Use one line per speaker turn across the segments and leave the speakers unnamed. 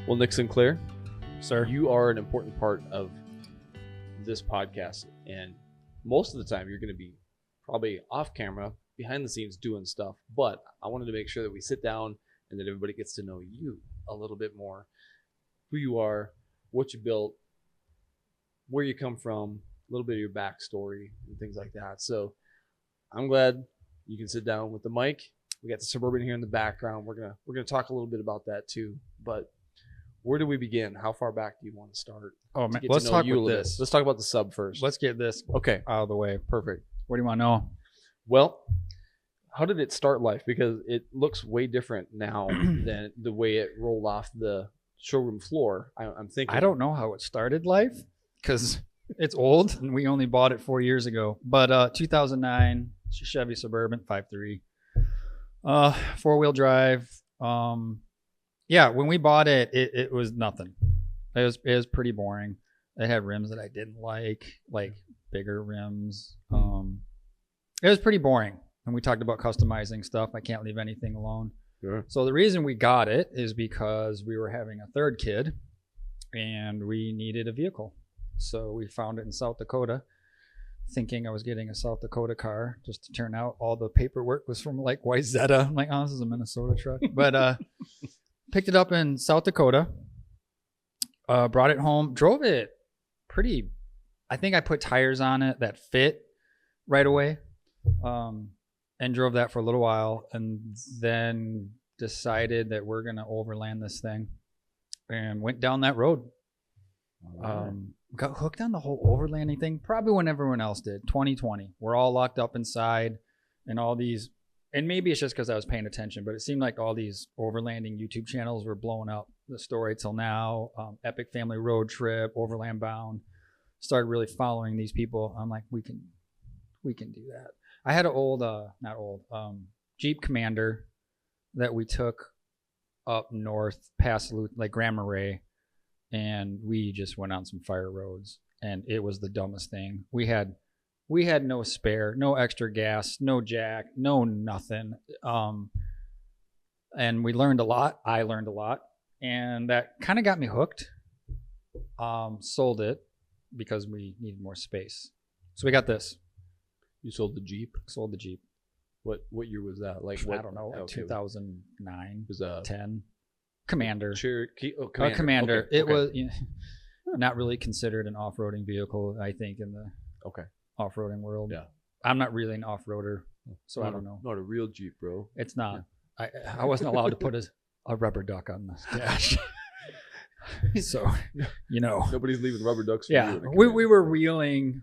Well, Nick Sinclair,
Sir.
you are an important part of this podcast, and most of the time you're going to be probably off camera, behind the scenes doing stuff, but I wanted to make sure that we sit down and that everybody gets to know you a little bit more, who you are, what you built, where you come from, a little bit of your backstory and things like that. So I'm glad you can sit down with the mic. We got the Suburban here in the background. We're gonna talk a little bit about that too. But where do we begin? How far back do you want to start?
Oh man, let's talk about this.
Let's talk about the sub first.
Let's get this
okay
out of the way.
Perfect.
What do you want to know?
Well, how did it start life? Because it looks way different now than the way it rolled off the showroom floor. I'm thinking.
I don't know how it started life because it's old and we only bought it 4 years ago. But 2009 Chevy Suburban 5.3, 4-wheel drive. Yeah, when we bought it, it was nothing. It was pretty boring. It had rims that I didn't like bigger rims. It was pretty boring. And we talked about customizing stuff. I can't leave anything alone.
Sure.
So the reason we got it is because we were having a third kid and we needed a vehicle. So we found it in South Dakota, thinking I was getting a South Dakota car, just to turn out all the paperwork was from like Wyzetta. I'm like, oh, this is a Minnesota truck. But picked it up in South Dakota, brought it home, drove it pretty. I think I put tires on it that fit right away. And drove that for a little while and then decided that we're going to overland this thing and went down that road. Got hooked on the whole overlanding thing probably when everyone else did. 2020. We're all locked up inside and all these, and maybe it's just because I was paying attention, but it seemed like all these overlanding YouTube channels were blowing up. The Story Till Now, Epic Family Road Trip, Overland Bound. Started really following these people. I'm like, we can do that. I had an Jeep Commander that we took up north past like Grand Marais, and we just went on some fire roads, and it was the dumbest thing. We had no spare, no extra gas, no jack, no nothing. And we learned a lot. I learned a lot, and that kind of got me hooked. Sold it because we needed more space. So we got this.
You sold the Jeep?
Sold the Jeep.
What year was that? Like what?
I don't know. Like 2009,
it was
10. Commander.
Cherokee. Oh,
Commander.
Commander.
Okay. It was not really considered an off-roading vehicle, I think, in the off-roading world.
Yeah.
I'm not really an off-roader, so I don't know.
Not a real Jeep, bro.
It's not. Yeah. I wasn't allowed to put a rubber duck on the dash. So,
nobody's leaving rubber ducks for
yeah,
you.
we were wheeling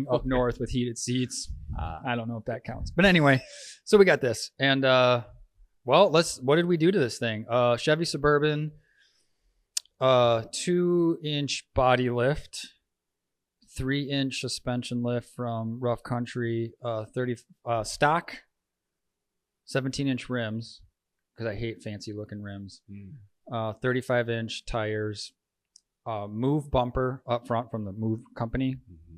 up north with heated seats. I don't know if that counts, but anyway, so we got this, and what did we do to this thing? Chevy Suburban, 2-inch body lift, 3-inch suspension lift from Rough Country, 30 stock, 17-inch rims because I hate fancy looking rims. 35-inch tires, Move bumper up front from the Move company.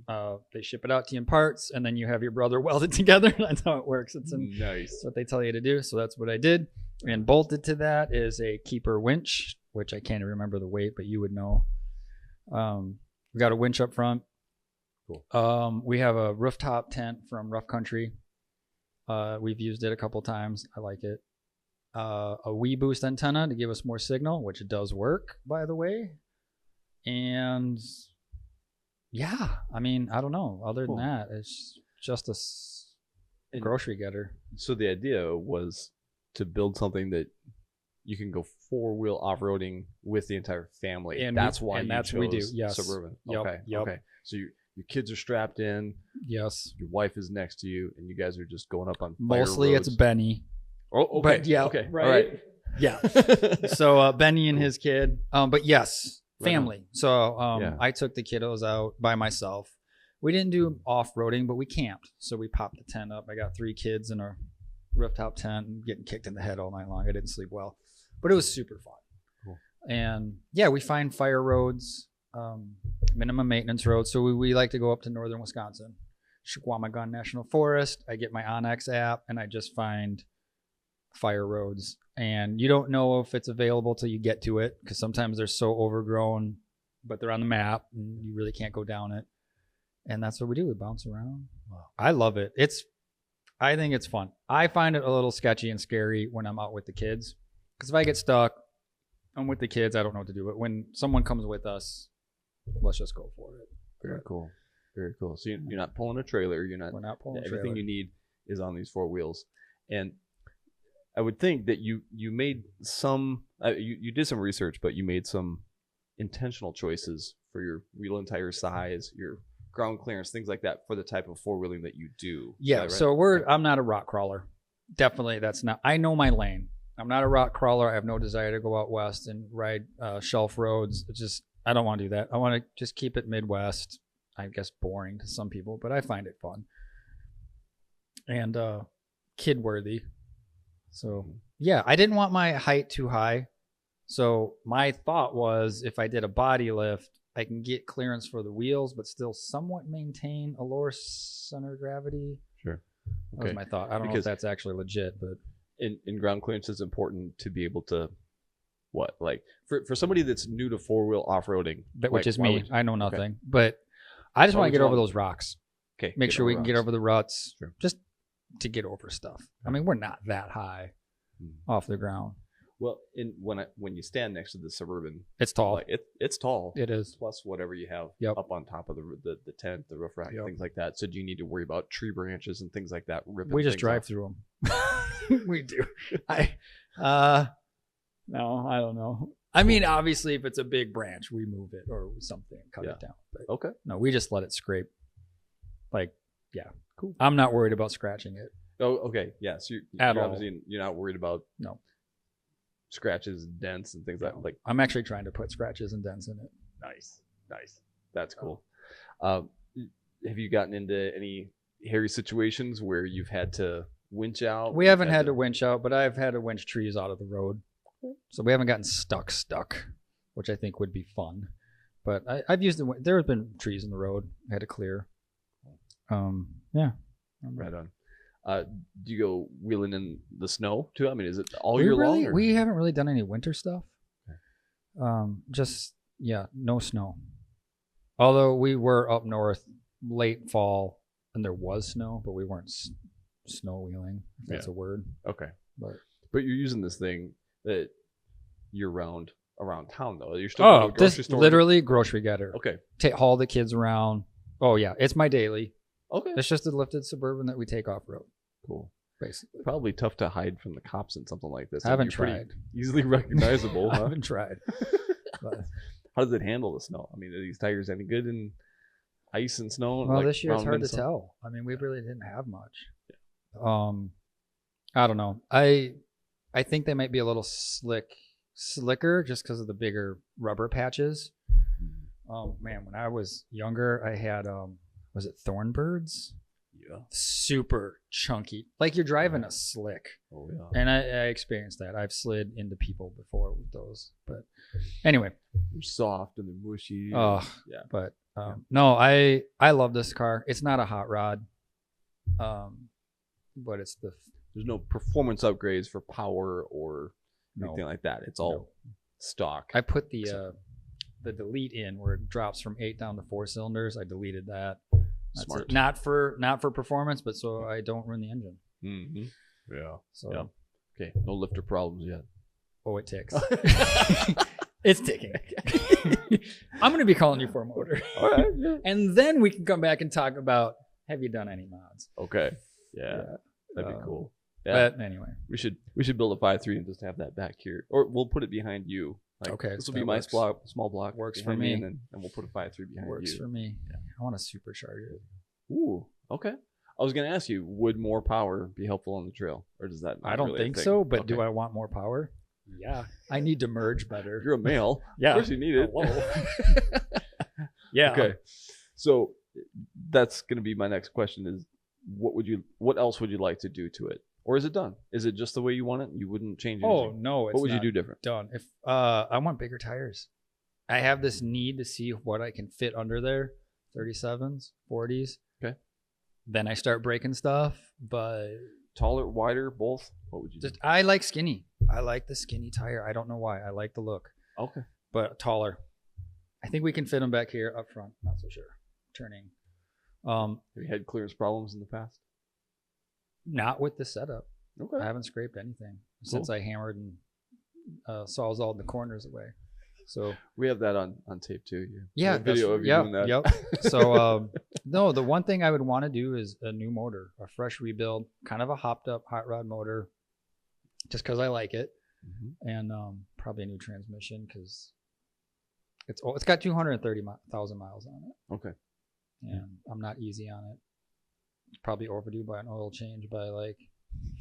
They ship it out to you in parts, and then you have your brother weld it together. That's how it works. Nice. That's what they tell you to do. So that's what I did. And bolted to that is a keeper winch, which I can't remember the weight, but you would know. We got a winch up front. Cool. We have a rooftop tent from Rough Country. We've used it a couple times. I like it. A Wii Boost antenna to give us more signal, which it does work, by the way. And yeah, I mean, I don't know. Other than that, it's just a grocery getter.
So the idea was to build something that you can go 4-wheel off-roading with the entire family. And that's why you chose
we do. Yes.
Suburban.
Yep.
Okay.
Yep.
Okay. So your kids are strapped in.
Yes.
Your wife is next to you, and you guys are just going up on
mostly
fire roads.
It's Benny.
Oh, okay.
But yeah.
Okay.
Right.
All right.
Yeah. So Benny and his kid. But yes, family. Right. So I took the kiddos out by myself. We didn't do off-roading, but we camped. So we popped the tent up. I got 3 kids in a rooftop tent and getting kicked in the head all night long. I didn't sleep well, but it was super fun. Cool. And yeah, we find fire roads, minimum maintenance roads. So we like to go up to northern Wisconsin, Chequamegon National Forest. I get my Onyx app and I just find fire roads and you don't know if it's available till you get to it, because sometimes they're so overgrown, but they're on the map and you really can't go down it. And that's what we do. We bounce around. Wow. I love it. I think it's fun. I find it a little sketchy and scary when I'm out with the kids, because if I get stuck, I'm with the kids, I don't know what to do. But when someone comes with us, let's just go for it.
Very cool. Very cool. So you're not pulling a trailer. We're not pulling a trailer. Everything you need is on these 4 wheels. And I would think that you made some, you did some research, but you made some intentional choices for your wheel and tire size, your ground clearance, things like that, for the type of 4-wheeling that you do.
Yeah. Right? So I'm not a rock crawler. Definitely. I know my lane. I'm not a rock crawler. I have no desire to go out west and ride shelf roads. I don't want to do that. I want to just keep it Midwest. I guess boring to some people, but I find it fun and kid worthy. So yeah, I didn't want my height too high. So my thought was, if I did a body lift, I can get clearance for the wheels, but still somewhat maintain a lower center of gravity.
Sure.
That was my thought. I don't know if that's actually legit, but
in ground clearance, it's important to be able to, for somebody that's new to 4-wheel off-roading,
which is me. I know nothing, but I just want to get over those rocks.
Okay.
Make sure we can get over the ruts, just to get over stuff. I mean, we're not that high off the ground.
Well, when you stand next to the Suburban,
it's tall.
It's tall.
It is.
Plus whatever you have up on top of the tent, the roof rack, things like that. So do you need to worry about tree branches and things like that ripping?
We just drive through them. We do. No, I don't know. I mean, obviously, if it's a big branch, we move it or something, cut it down. But
okay.
No, we just let it scrape. Cool. I'm not worried about scratching it.
Oh, okay. Yeah. So you're not worried about scratches, dents, and things like.
I'm actually trying to put scratches and dents in it.
Nice. That's cool. Have you gotten into any hairy situations where you've had to winch out?
We haven't had to winch out, but I've had to winch trees out of the road. So we haven't gotten stuck, which I think would be fun. But I've used it. There have been trees in the road I had to clear. Yeah.
Right on. Do you go wheeling in the snow too? I mean, is it all year long?
We haven't really done any winter stuff. Okay. No snow. Although we were up north late fall and there was snow, but we weren't snow wheeling, if that's a word.
Okay. But you're using this thing that year round around town though. You're still going to the grocery store?
Literally grocery getter.
Okay.
Haul the kids around. Oh yeah, it's my daily.
Okay.
It's just a lifted Suburban that we take off road.
Cool.
Basically.
Probably tough to hide from the cops in something like this.
I haven't tried.
Easily recognizable.
I haven't tried.
But how does it handle the snow? I mean, are these tires any good in ice and snow?
Well, this year it's hard to tell. I mean, we really didn't have much. Yeah. I don't know. I think they might be a little slicker just because of the bigger rubber patches. Oh man, when I was younger, I had was it Thornbirds? Yeah. Super chunky, like you're driving a slick.
Oh yeah.
And I experienced that. I've slid into people before with those, but anyway,
they're soft and they're mushy.
Oh yeah. But no, I love this car. It's not a hot rod, but it's
there's no performance upgrades for power or anything like that. It's all stock.
I put the delete in where it drops from 8 down to 4 cylinders. I deleted that. That's
smart.
Not for performance, but so I don't ruin the engine.
Mm-hmm. Yeah.
So
okay, no lifter problems yet.
Oh, it ticks. It's ticking. I'm going to be calling you for a motor.
All right. Yeah.
And then we can come back and talk about, have you done any mods?
Okay. Yeah. That'd be cool. Yeah.
But anyway,
we should build a 5.3 and just have that back here, or we'll put it behind you.
Okay,
this will be my small block.
Works for me,
and we'll put a 5.3 behind you.
Works for me. Yeah. I want a supercharger.
Ooh, okay. I was gonna ask you, would more power be helpful on the trail, or does that?
I don't think so. But do I want more power? Yeah, I need to merge better.
You're a male.
Yeah,
of course you need it.
Yeah.
Okay. So that's gonna be my next question: is what else would you like to do to it? Or is it done? Is it just the way you want it? You wouldn't change anything?
Oh, no.
What would you do different?
Done. If I want bigger tires. I have this need to see what I can fit under there. 37s, 40s.
Okay.
Then I start breaking stuff. But
taller, wider, both? What would you do?
I like skinny. I like the skinny tire. I don't know why. I like the look.
Okay.
But taller. I think we can fit them back here up front. Not so sure. Turning.
Have you had clearance problems in the past?
Not with the setup.
Okay.
I haven't scraped anything since I hammered and sawzalled the corners away. So
we have that on tape too.
Yeah,
video of you doing that.
Yep. So no, the one thing I would want to do is a new motor, a fresh rebuild, kind of a hopped up hot rod motor, just because I like it, and probably a new transmission because it's got 230,000 miles on it.
Okay.
And I'm not easy on it. It's probably overdue by an oil change by like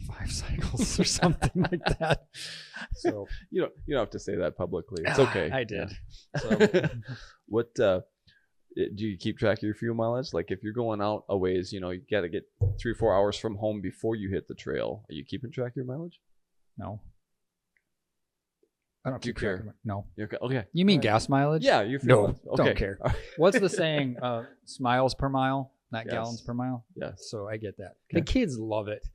5 cycles or something like that. So
you don't have to say that publicly. It's okay.
I did.
Yeah. So what do you keep track of your fuel mileage? Like if you're going out a ways, you got to get 3 or 4 hours from home before you hit the trail. Are you keeping track of your mileage?
No. I don't
Do you
keep track
care?
of it. No.
You're okay.
You mean gas mileage?
Yeah, your fuel.
No,
Okay.
don't care. What's the saying? Miles per mile, not
Yes.
gallons per mile.
Yes.
So I get that.
Okay.
The kids love it.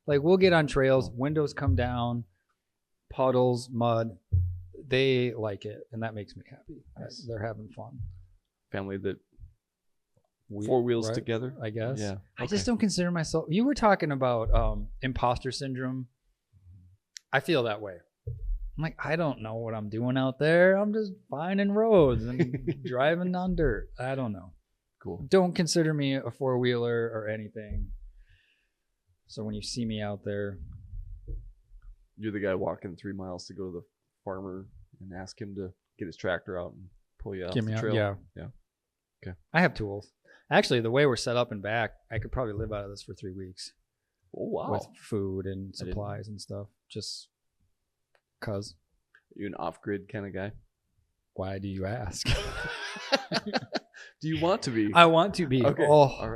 Like we'll get on trails, windows come down, puddles, mud. They like it, and that makes me happy.
Nice.
They're having fun.
Family that 4 wheels
right?
together.
I guess.
Yeah.
I just don't consider myself. You were talking about imposter syndrome. I feel that way. I'm like, I don't know what I'm doing out there. I'm just finding roads and driving on dirt. I don't know.
Cool.
Don't consider me a 4-wheeler or anything. So when you see me out there,
You're the guy walking 3 miles to go to the farmer and ask him to get his tractor out and pull you off the trail.
Yeah.
Okay.
I have tools. Actually, the way we're set up and back, I could probably live out of this for 3 weeks.
Oh wow.
With food and supplies and stuff. Just cause.
Are you an off-grid kind of guy?
Why do you ask?
Do you want to be?
I want to be.
Okay.
Oh,
All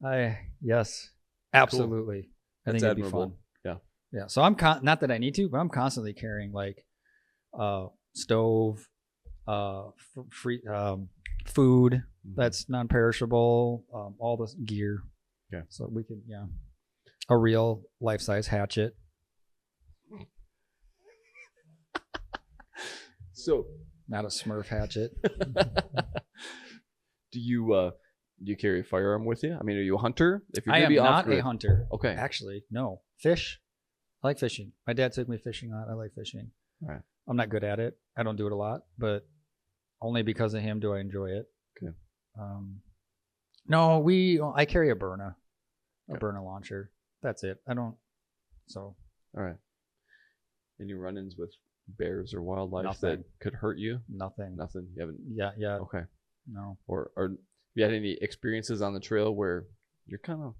right.
Yes, absolutely. I think it'd be fun.
Yeah.
Yeah. So I'm not that I need to, but I'm constantly carrying like stove, free food that's non-perishable, all this gear.
Yeah.
So we could, a real life-size hatchet.
So,
not a Smurf hatchet.
Do you carry a firearm with you? I mean, are you a hunter? If you're
I am
be
not
off-grid.
a hunter.
Okay.
Actually, no. Fish. I like fishing. My dad took me fishing a lot. I like fishing.
All right.
I'm not good at it. I don't do it a lot, but only because of him do I enjoy it.
Okay.
No, I carry a Byrna launcher. That's it. I don't. So.
All right. Any run-ins with bears or wildlife
Nothing.
that could hurt you?
Nothing.
Nothing. You haven't.
Yeah.
Okay.
No.
Or have you had any experiences on the trail where you're kind of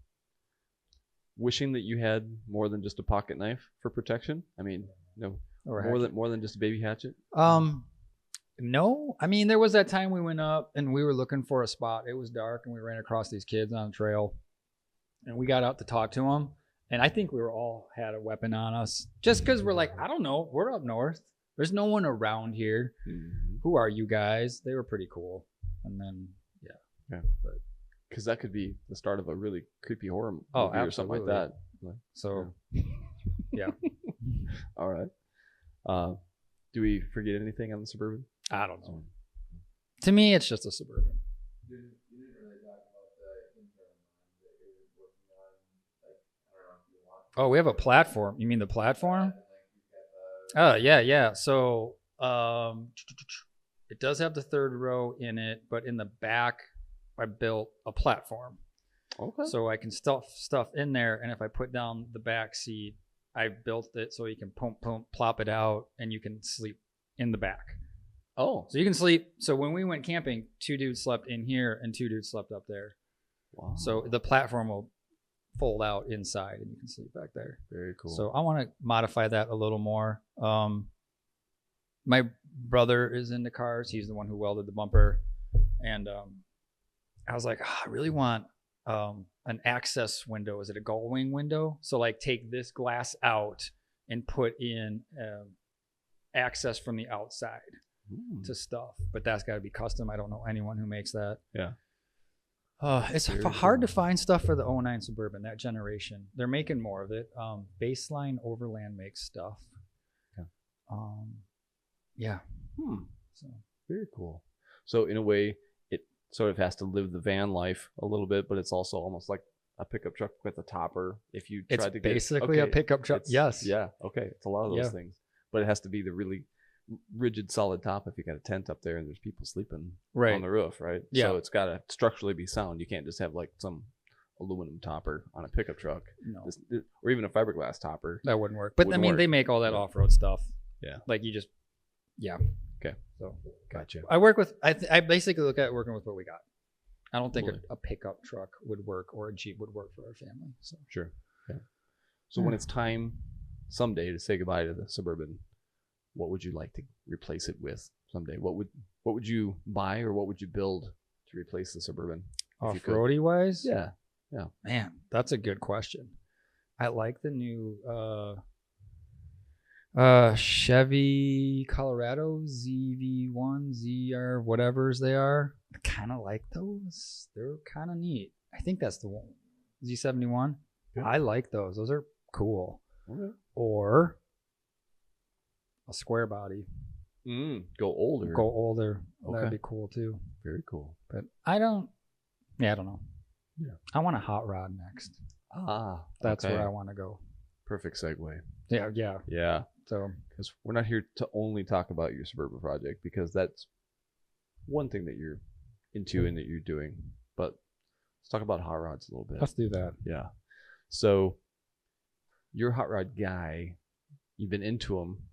wishing that you had more than just a pocket knife for protection? I mean, more than just a baby hatchet.
No. I mean, there was that time we went up and we were looking for a spot. It was dark and we ran across these kids on the trail, and we got out to talk to them. And I think we were all had a weapon on us just because we're like, I don't know, we're up north. There's no one around here.
Mm-hmm.
Who are you guys? They were pretty cool. And then,
yeah, but because that could be the start of a really creepy horror movie or something like that.
So, yeah.
All right. Do we forget anything on the Suburban?
I don't know. To me, it's just a Suburban.
You didn't really talk about the internal mind that you're working on. Like, I don't know if you want.
Oh, we have a platform. You mean the platform? Oh, yeah. So, it does have the third row in it, but in the back, I built a platform.
Okay.
So I can stuff stuff in there, and if I put down the back seat, I built it so you can plop it out, and you can sleep in the back.
Oh.
So you can sleep. So when we went camping, 2 dudes slept in here, and 2 dudes slept up there.
Wow.
So the platform will fold out inside, and you can sleep back there.
Very cool.
So I want to modify that a little more. My brother is into cars. He's the one who welded the bumper. And I was like, I really want an access window. Is it a gull wing window? So like take this glass out and put in access from the outside to stuff. But that's got to be custom. I don't know anyone who makes that.
Yeah.
It's
Very
hard to
cool.
find stuff for the 09 Suburban, that generation. They're making more of it. Baseline Overland makes stuff.
Okay.
Yeah. So
Very cool. So in a way, it sort of has to live the van life a little bit, but it's also almost like a pickup truck with a topper. If you
it's
tried to
basically a pickup truck. Yes.
Yeah. Okay. It's a lot of those
Yeah.
things, but it has to be the really rigid, solid top. If you got a tent up there and there's people sleeping
Right.
on the roof, right?
Yeah.
So it's got to structurally be sound. You can't just have like some aluminum topper on a pickup truck,
No,
or even a fiberglass topper.
that wouldn't work. But
Wouldn't
I mean,
work.
they make all that
Yeah.
off-road stuff.
Yeah.
Like you just, yeah.
Okay.
So
Gotcha.
I work with, I basically look at working with what we got. I don't think
Would.
a pickup truck would work or a Jeep would work for our family. So
Sure. Okay. So when it's time someday to say goodbye to the Suburban, what would you like to replace it with someday? What would you buy or what would you build to replace the Suburban? if you could?
off-roady wise,
Yeah.
man, that's a good question. I like the new Chevy Colorado ZV1, ZR, whatever's they are. I kind of like those. They're kind of neat. I think that's the one. Z71.
Yeah.
I like those. Those are cool.
Okay.
Or a square body.
Go older.
Go older.
Okay.
That'd be cool too.
Very cool.
But I don't know.
Yeah.
I want a hot rod next. That's
okay.
where I want to go.
Perfect segue.
Yeah.
Yeah.
So
Because we're not here to only talk about your Suburban project, because that's one thing that you're into and that you're doing. But let's talk about hot rods a little bit.
let's do that.
Yeah. So you're a hot rod guy. You've been into them.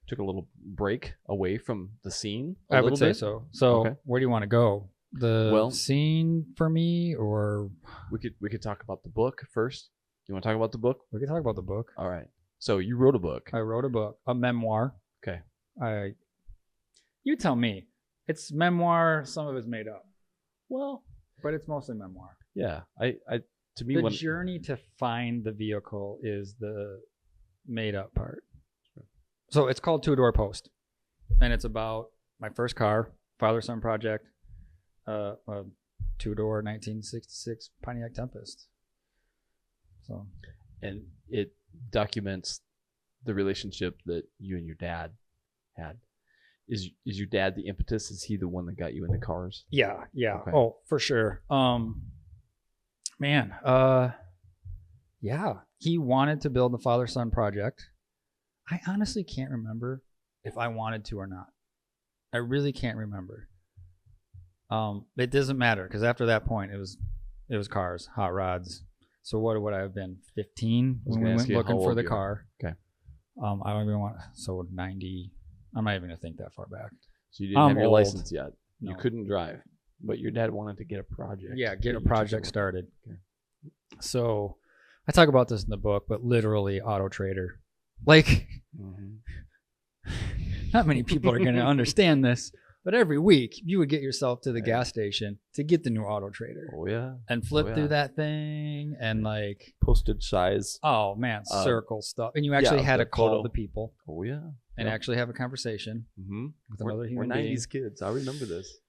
Took a little break away from the scene.
I would say so. So
Okay.
where do you want to go? The
Well-
scene for me, or
We could talk about the book first. You want to talk about the book?
we could talk about the book.
All right. So you wrote a book.
I wrote a book, a memoir.
Okay.
You tell me. It's memoir. Some of it's made up,
Well,
but it's mostly memoir.
yeah. I to me
The
when
journey to find the vehicle is the made up part. So it's called Two Door Post, and it's about my first car, father-son project, a two-door 1966 Pontiac Tempest. So
and it documents the relationship that you and your dad had. Is your dad the impetus? Is he the one that got you into cars?
yeah.
Okay.
Oh, for sure. Yeah. He wanted to build the father-son project. I honestly can't remember if I wanted to or not. I really can't remember. It doesn't matter, because after that point, it was cars, hot rods. So what would I have been? 15
was
when we
gonna ask
went
you how
looking for
old
the
you are.
car.
Okay.
I don't even want. So 90. I'm not even gonna think that far back.
So you didn't
I'm
have your
old.
license yet.
No.
You couldn't drive, but your dad wanted to get a project.
Yeah, get a
that you took
project
over.
started.
Okay.
So I talk about this in the book, but literally Auto Trader. Like,
Mhm.
not many people are going to understand this, but every week you would get yourself to the
Yeah.
gas station to get the new Auto Trader
Oh yeah.
and flip
Oh, yeah.
through that thing and like,
Postage size.
oh man, circle stuff. And you actually had
the
to call
photo.
the people
Oh yeah.
and
Yep.
actually have a conversation
Mm-hmm.
with another
We're
human being.
90s kids. I remember this.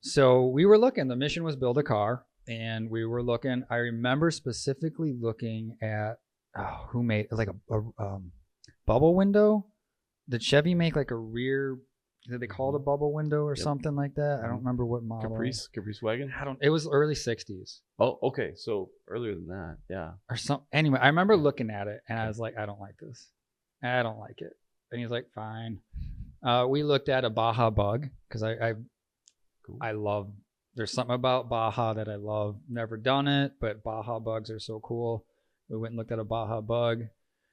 So we were looking. The mission was build a car, and we were looking. I remember specifically looking at who made like a bubble window. Did Chevy make like a rear? Did they call it a bubble window or
Yep.
something like that? I don't remember what model.
Caprice wagon.
I don't. It was early '60s
Oh, okay. So earlier than that, yeah.
or something. Anyway, I remember looking at it, and I was like, I don't like this. I don't like it. And he's like, fine. We looked at a Baja Bug because
Cool.
I love, there's something about Baja that I love. Never done it, but Baja Bugs are so cool. We went and looked at a Baja Bug.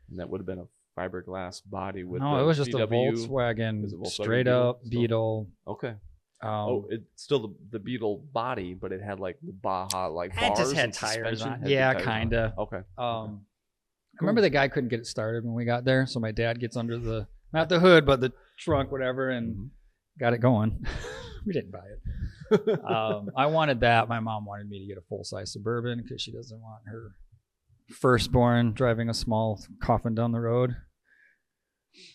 And that would have been a fiberglass body with.
No,
the
it was just
VW.
a Volkswagen,
Was it Volkswagen
straight
Beetle
up
still?
Beetle.
Okay. It's still the Beetle body, but it had like the Baja like
It
bars
just had
and
tires
suspension.
on.
Had
Yeah,
big tires on it.
kinda.
Okay.
I remember the guy couldn't get it started when we got there, so my dad gets under the, not the hood, but the trunk, whatever, and got it going. We didn't buy it. I wanted that. My mom wanted me to get a full-size Suburban because she doesn't want her firstborn driving a small coffin down the road.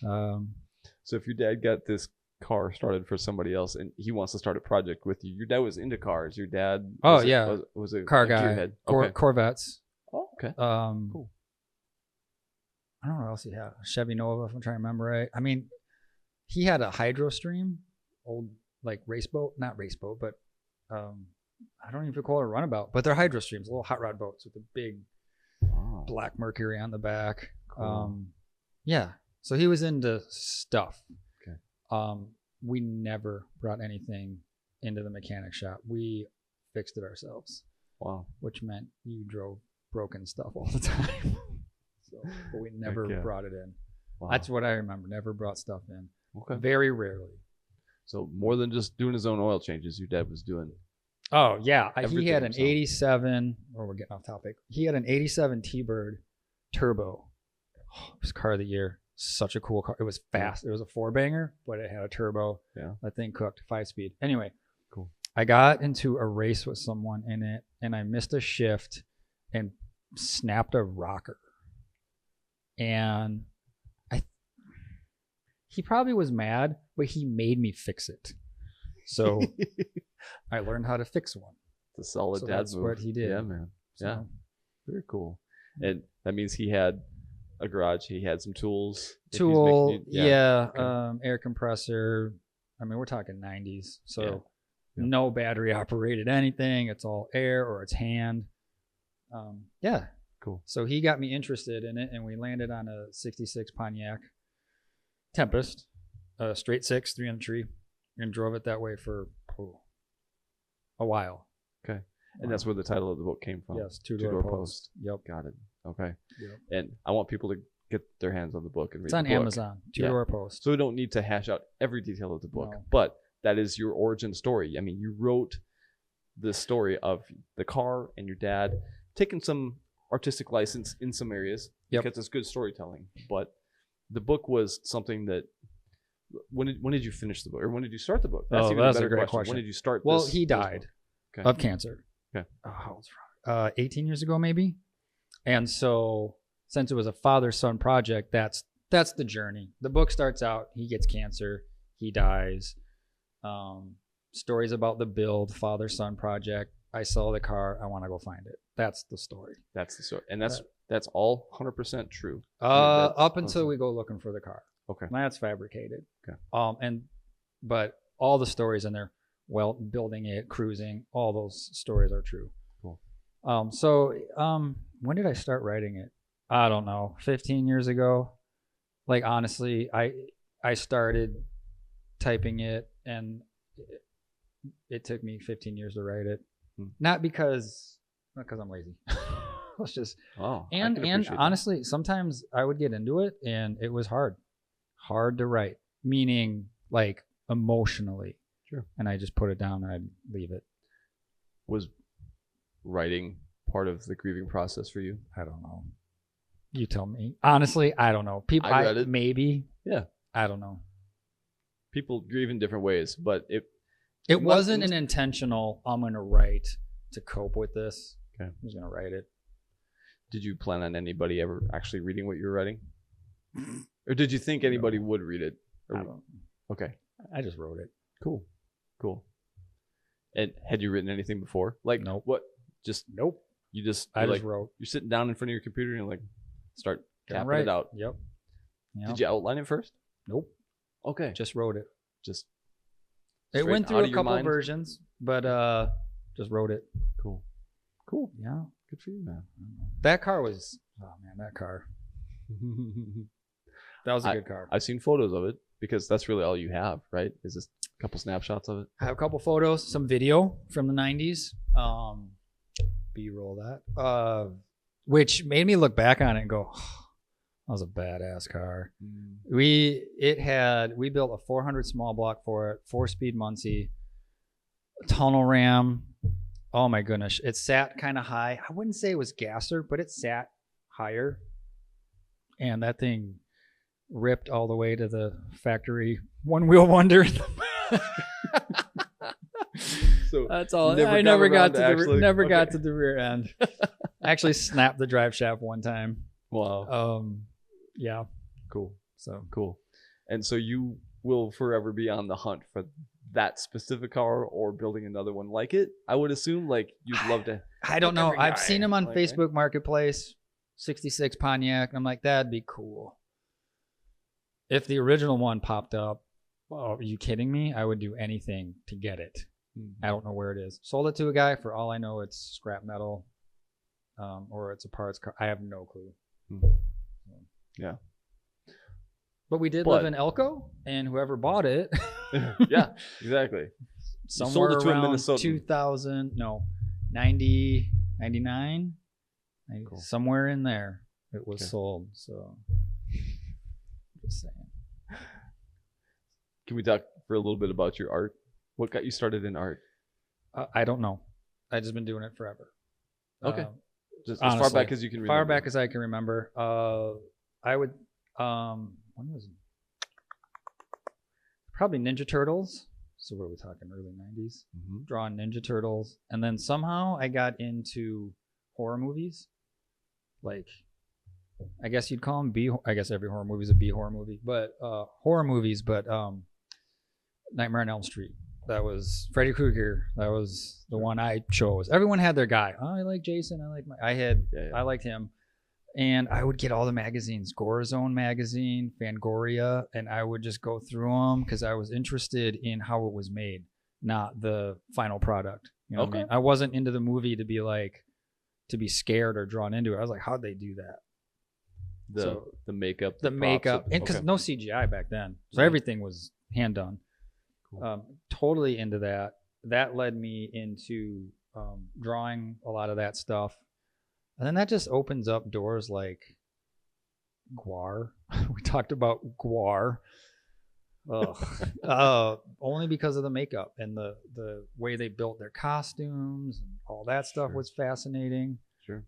So if your dad got this car started for somebody else, and he wants to start a project with you. Your dad was into cars. Your dad was a
car guy.
gearhead. Okay.
Corvettes.
Oh, okay.
Cool. I don't know what else he had. Chevy Nova, if I'm trying to remember right. I mean, he had a Hydro Stream, old like race boat, not race boat, but I don't even call it a runabout, but they're Hydro Streams, little hot rod boats with a big black Mercury on the back.
Cool.
Yeah. So he was into stuff.
Okay.
We never brought anything into the mechanic shop. We fixed it ourselves.
Wow.
Which meant you drove broken stuff all the time. But we never brought it in. Wow. That's what I remember. Never brought stuff in.
Okay.
Very rarely.
So more than just doing his own oil changes, your dad was doing.
Oh yeah, he had an
himself.
87. Oh, we're getting off topic. He had an 87 T-Bird Turbo. Oh, it was car of the year. Such a cool car. It was fast. It was a 4-banger, but it had a turbo. Yeah. That thing cooked 5-speed. Anyway,
cool.
I got into a race with someone in it, and I missed a shift and snapped a rocker. And he probably was mad, but he made me fix it. So I learned how to fix one.
It's a solid dad
that's
move.
What he did.
Yeah, man. Yeah. Very cool. And that means he had a garage. He had some tools.
Air compressor. I mean, we're talking 90s. So no battery operated anything. It's all air or it's hand.
Cool.
So he got me interested in it, and we landed on a 66 Pontiac Tempest, straight 6, 3 on the tree, and drove it that way for a while.
Okay. And that's where the title of the book came from.
Yes, Two-Door Post. Yep.
Got it. Okay.
Yep.
And I want people to get their hands on the book and read
it's on
the book.
Amazon, Two-Door Post.
So we don't need to hash out every detail of the book,
No.
but that is your origin story. I mean, you wrote the story of the car and your dad taking some artistic license in some areas because it's good storytelling. But the book was something that when did you finish the book, or when did you start the book?
That's a great question.
When did you start?
Well, he died of cancer.
Okay.
How old's 18 years ago, maybe. And so, since it was a father-son project, that's the journey. The book starts out. He gets cancer. He dies. Stories about the build, father-son project. I sell the car. I want to go find it. That's the story.
That's the story, and that's all 100% true.
Up until we go looking for the car.
Okay.
That's fabricated.
Okay.
But all the stories in there, well, building it, cruising, all those stories are true.
Cool.
When did I start writing it? I don't know. 15 years ago. Like, honestly, I started typing it, and it took me 15 years to write it. Not because I'm lazy. It's just and honestly, sometimes I would get into it and it was hard to write, meaning like emotionally.
Sure.
And I just put it down and I'd leave it.
Was writing part of the grieving process for you?
I don't know. You tell me. Honestly, I don't know. People,
I read it.
Maybe.
Yeah.
I don't know.
People grieve in different ways, but
it wasn't an intentional, I'm going to write to cope with this.
Okay.
I was going to write it.
Did you plan on anybody ever actually reading what you were writing? Or did you think anybody would read it?
I don't.
Okay.
I just wrote it.
Cool. And had you written anything before? Like,
nope.
What? Just
nope.
You just
I just wrote.
You're sitting down in front of your computer and you're like, start tapping it out.
Yep.
Did you outline it first?
Nope.
Okay.
Just wrote it.
Just.
It went through a couple of versions, but just wrote it.
Cool.
Yeah.
Good for you, man.
That car was, that car. That was a good car.
I've seen photos of it because that's really all you have, right? Is just a couple snapshots of it?
I have a couple photos, some video from the 90s. B-roll that. Which made me look back on it and go, that was a badass car. We built a 400 small block for it, 4-speed Muncie, tunnel ram. Oh my goodness. It sat kind of high. I wouldn't say it was gasser, but it sat higher. And that thing ripped all the way to the factory one-wheel wonder. So that's all. I never got to the rear end. I actually snapped the drive shaft one time.
Wow.
Yeah.
Cool.
So
cool. And so you will forever be on the hunt for that specific car or building another one like it. I would assume like you'd love to.
I don't know.
every
I've
guy,
seen him on
like,
Facebook Marketplace, 66 Pontiac. And I'm like, that'd be cool. If the original one popped up, oh, are you kidding me? I would do anything to get it. I don't know where it is. Sold it to a guy. For all I know, it's scrap metal, or it's a parts car. I have no clue.
Yeah.
But we did live in Elko, and whoever bought it,
yeah, exactly.
somewhere
sold it to a
around
Minnesotan.
90, 99,
Cool.
somewhere in there, it was
Okay.
sold. So, just saying.
Can we talk for a little bit about your art? What got you started in art?
I don't know. I've just been doing it forever.
Okay. Just as
honestly,
far back as you can remember.
Far back as I can remember. I would. When was it? Probably Ninja Turtles. So what are we talking? Early 90s.
Mm-hmm.
Drawing Ninja Turtles, and then somehow I got into horror movies. Like, I guess you'd call them B. I guess every horror movie is a B horror movie, but horror movies. But Nightmare on Elm Street. That was Freddy Krueger. That was the one I chose. Everyone had their guy. Oh, I like Jason. I liked him. And I would get all the magazines, Gore Zone magazine, Fangoria, and I would just go through them because I was interested in how it was made, not the final product. You know what I mean? I wasn't into the movie to be scared or drawn into it. I was like, how'd they do that?
The makeup.
The makeup.
props,
Because no CGI back then. So everything was hand done. Cool. Totally into that. That led me into drawing a lot of that stuff. And then that just opens up doors like Guar. We talked about Guar. Only because of the makeup and the way they built their costumes and all that stuff was fascinating.
Sure.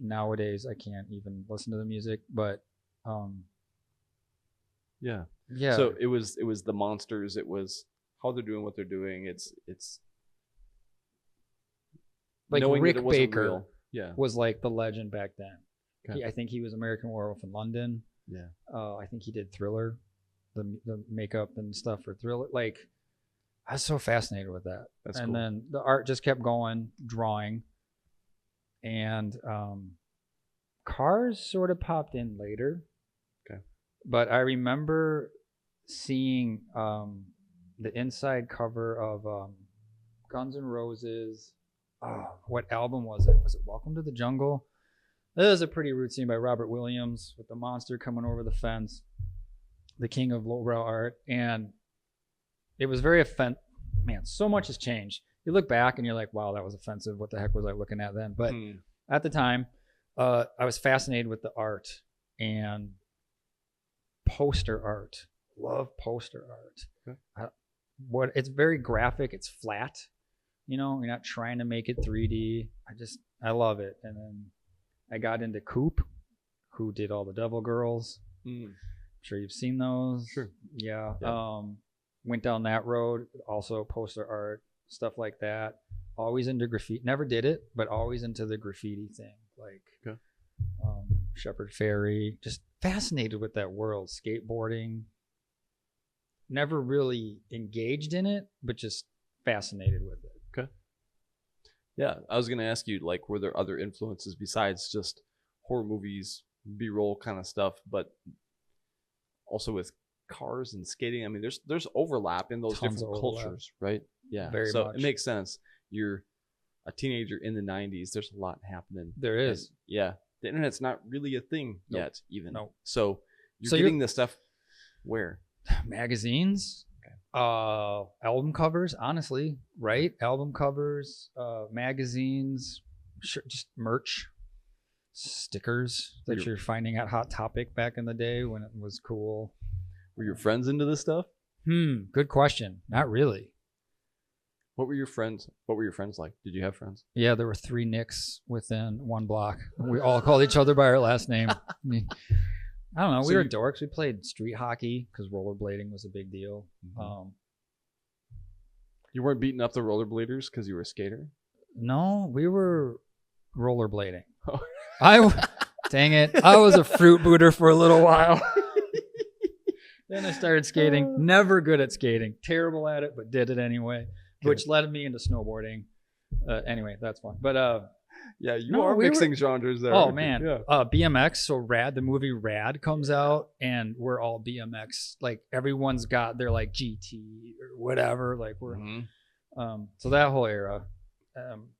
Nowadays I can't even listen to the music, but
yeah.
So
it was the monsters. It was how they're doing what they're doing. It's
like Rick Baker.
Real. Yeah.
Was like the legend back then.
Okay.
I think he was American Werewolf in London.
Yeah.
I think he did Thriller, the makeup and stuff for Thriller. Like, I was so fascinated with that.
That's
and
cool.
then the art just kept going, drawing. And cars sort of popped in later.
Okay.
But I remember seeing the inside cover of Guns N' Roses. Oh, what album was it? Was it Welcome to the Jungle? That was a pretty rude scene by Robert Williams with the monster coming over the fence, the king of lowbrow art. And it was very offensive. Man, so much has changed. You look back and you're like, wow, that was offensive. What the heck was I looking at then? But at the time, I was fascinated with the art and poster art. Love poster art. Okay. It's very graphic. It's flat. You know, you're not trying to make it 3D. I love it. And then I got into Coop, who did all the Devil Girls. I'm sure you've seen those.
Sure.
Yeah. Went down that road. Also poster art, stuff like that. Always into graffiti. Never did it, but always into the graffiti thing. Like Shepherd Ferry. Just fascinated with that world. Skateboarding. Never really engaged in it, but just fascinated with it.
Okay. Yeah, I was gonna ask you, like, were there other influences besides just horror movies, B-roll kind of stuff, but also with cars and skating? I mean, there's overlap in those different cultures, right? Yeah.
Very
so
much.
It makes sense. You're a teenager in the 90s. There's a lot happening.
There is.
And, yeah. The internet's not really a thing yet, even.
Nope.
So you're getting this stuff where?
Magazines. Album covers, honestly, right? Album covers, magazines, just merch, stickers that you're finding at Hot Topic back in the day when it was cool.
Were your friends into this stuff?
Good question. Not really.
What were your friends like? Did you have friends?
Yeah, there were 3 Nicks within one block. We all called each other by our last name. I don't know. We were dorks. We played street hockey because rollerblading was a big deal.
You weren't beating up the rollerbladers because you were a skater?
No, we were rollerblading. Dang it. I was a fruit booter for a little while. Then I started skating. Never good at skating. Terrible at it, but did it anyway, which led me into snowboarding. Anyway, that's fun. But
yeah, you are mixing genres there.
Oh man,
yeah.
BMX. So Rad, the movie Rad comes out, and we're all BMX. Like everyone's got their like GT or whatever. Like we're so that whole era,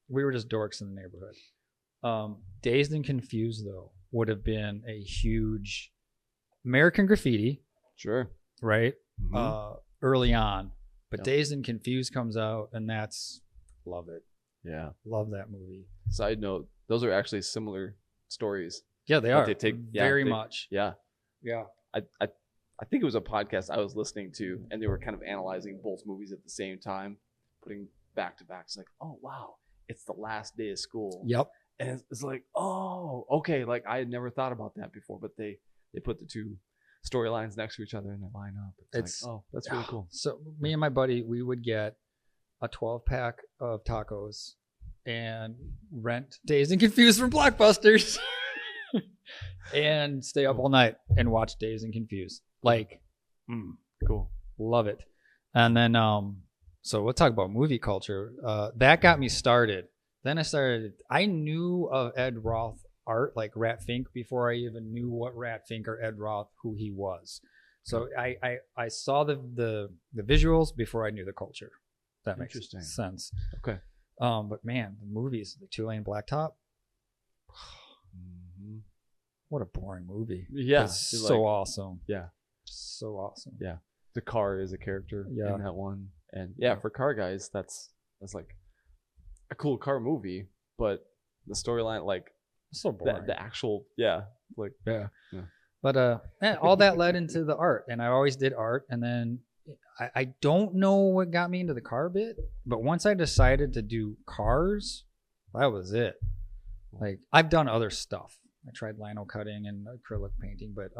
we were just dorks in the neighborhood. Dazed and Confused though would have been a huge American Graffiti.
Sure.
Right. Early on, but Dazed and Confused comes out, and that's love it.
Yeah,
love that movie.
Side note, those are actually similar stories.
Yeah, they are.
They take
very much.
Yeah.
Yeah.
I think it was a podcast I was listening to, and they were kind of analyzing both movies at the same time, putting back to back. It's like, oh wow, it's the last day of school.
Yep.
And it's like, oh, okay. Like I had never thought about that before, but they put the two storylines next to each other and they line up. It's like, oh, that's really cool.
So me and my buddy, we would get a 12-pack of tacos and rent Dazed and Confused from Blockbusters and stay up all night and watch Dazed and Confused. Like,
cool.
Love it. And then, so we'll talk about movie culture. That got me started. Then I knew of Ed Roth art, like Rat Fink, before I even knew what Rat Fink or Ed Roth, who he was. So I saw the visuals before I knew the culture. That makes sense.
Okay.
But man, the movies, the 2-lane Blacktop. What a boring movie.
Yeah.
It's so awesome.
Yeah.
So awesome.
Yeah. The car is a character in that one. And for car guys, that's like a cool car movie, but the storyline, like
so boring.
The actual, like
yeah. But all that led into the art, and I always did art, and then I don't know what got me into the car bit, but once I decided to do cars, that was it. Like I've done other stuff. I tried lino cutting and acrylic painting, but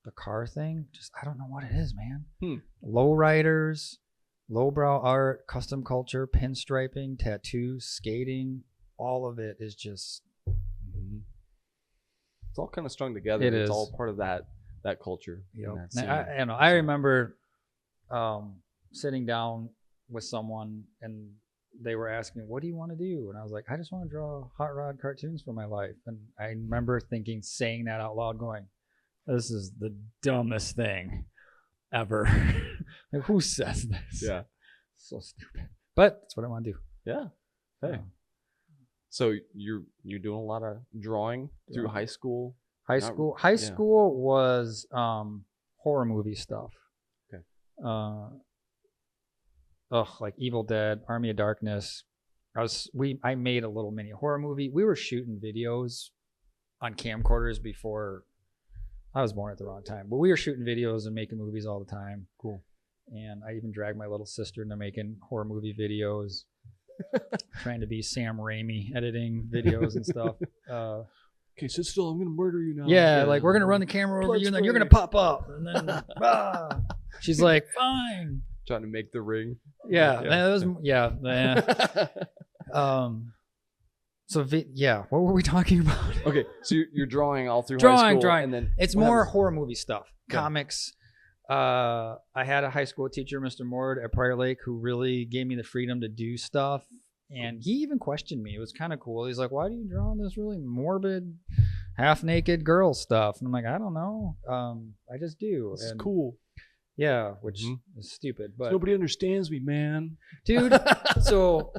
the car thing, just I don't know what it is, man. Lowriders, lowbrow art, custom culture, pinstriping, tattoos, skating, all of it is just
it's all kind of strung together. It's all part of that culture.
Yep. I remember sitting down with someone and they were asking, what do you want to do? And I was like, I just want to draw hot rod cartoons for my life. And I remember saying that out loud, going, this is the dumbest thing ever. Like, who says this?
Yeah.
So stupid. But that's what I want to do.
Yeah. Hey. So you're doing a lot of drawing through high school? High
school was horror movie stuff.
Okay.
Like Evil Dead, Army of Darkness. I made a little mini horror movie. We were shooting videos on camcorders before I was born at the wrong time, but we were shooting videos and making movies all the time.
Cool.
And I even dragged my little sister into making horror movie videos, trying to be Sam Raimi editing videos and stuff.
Okay, sit still. I'm gonna murder you now.
Yeah, like we're gonna run the camera over you, and then you're gonna pop up, and then she's like, fine.
Trying to make the ring.
Yeah. So what were we talking about?
Okay, so you're drawing all through high school.
Drawing.
And then
it's more horror movie stuff, comics. I had a high school teacher, Mr. Mord at Prior Lake, who really gave me the freedom to do stuff. And he even questioned me. It was kind of cool. He's like, why do you draw this really morbid, half-naked girl stuff? And I'm like, I don't know. I just do.
It's cool.
Yeah, which is stupid. But
nobody understands me, man.
Dude, so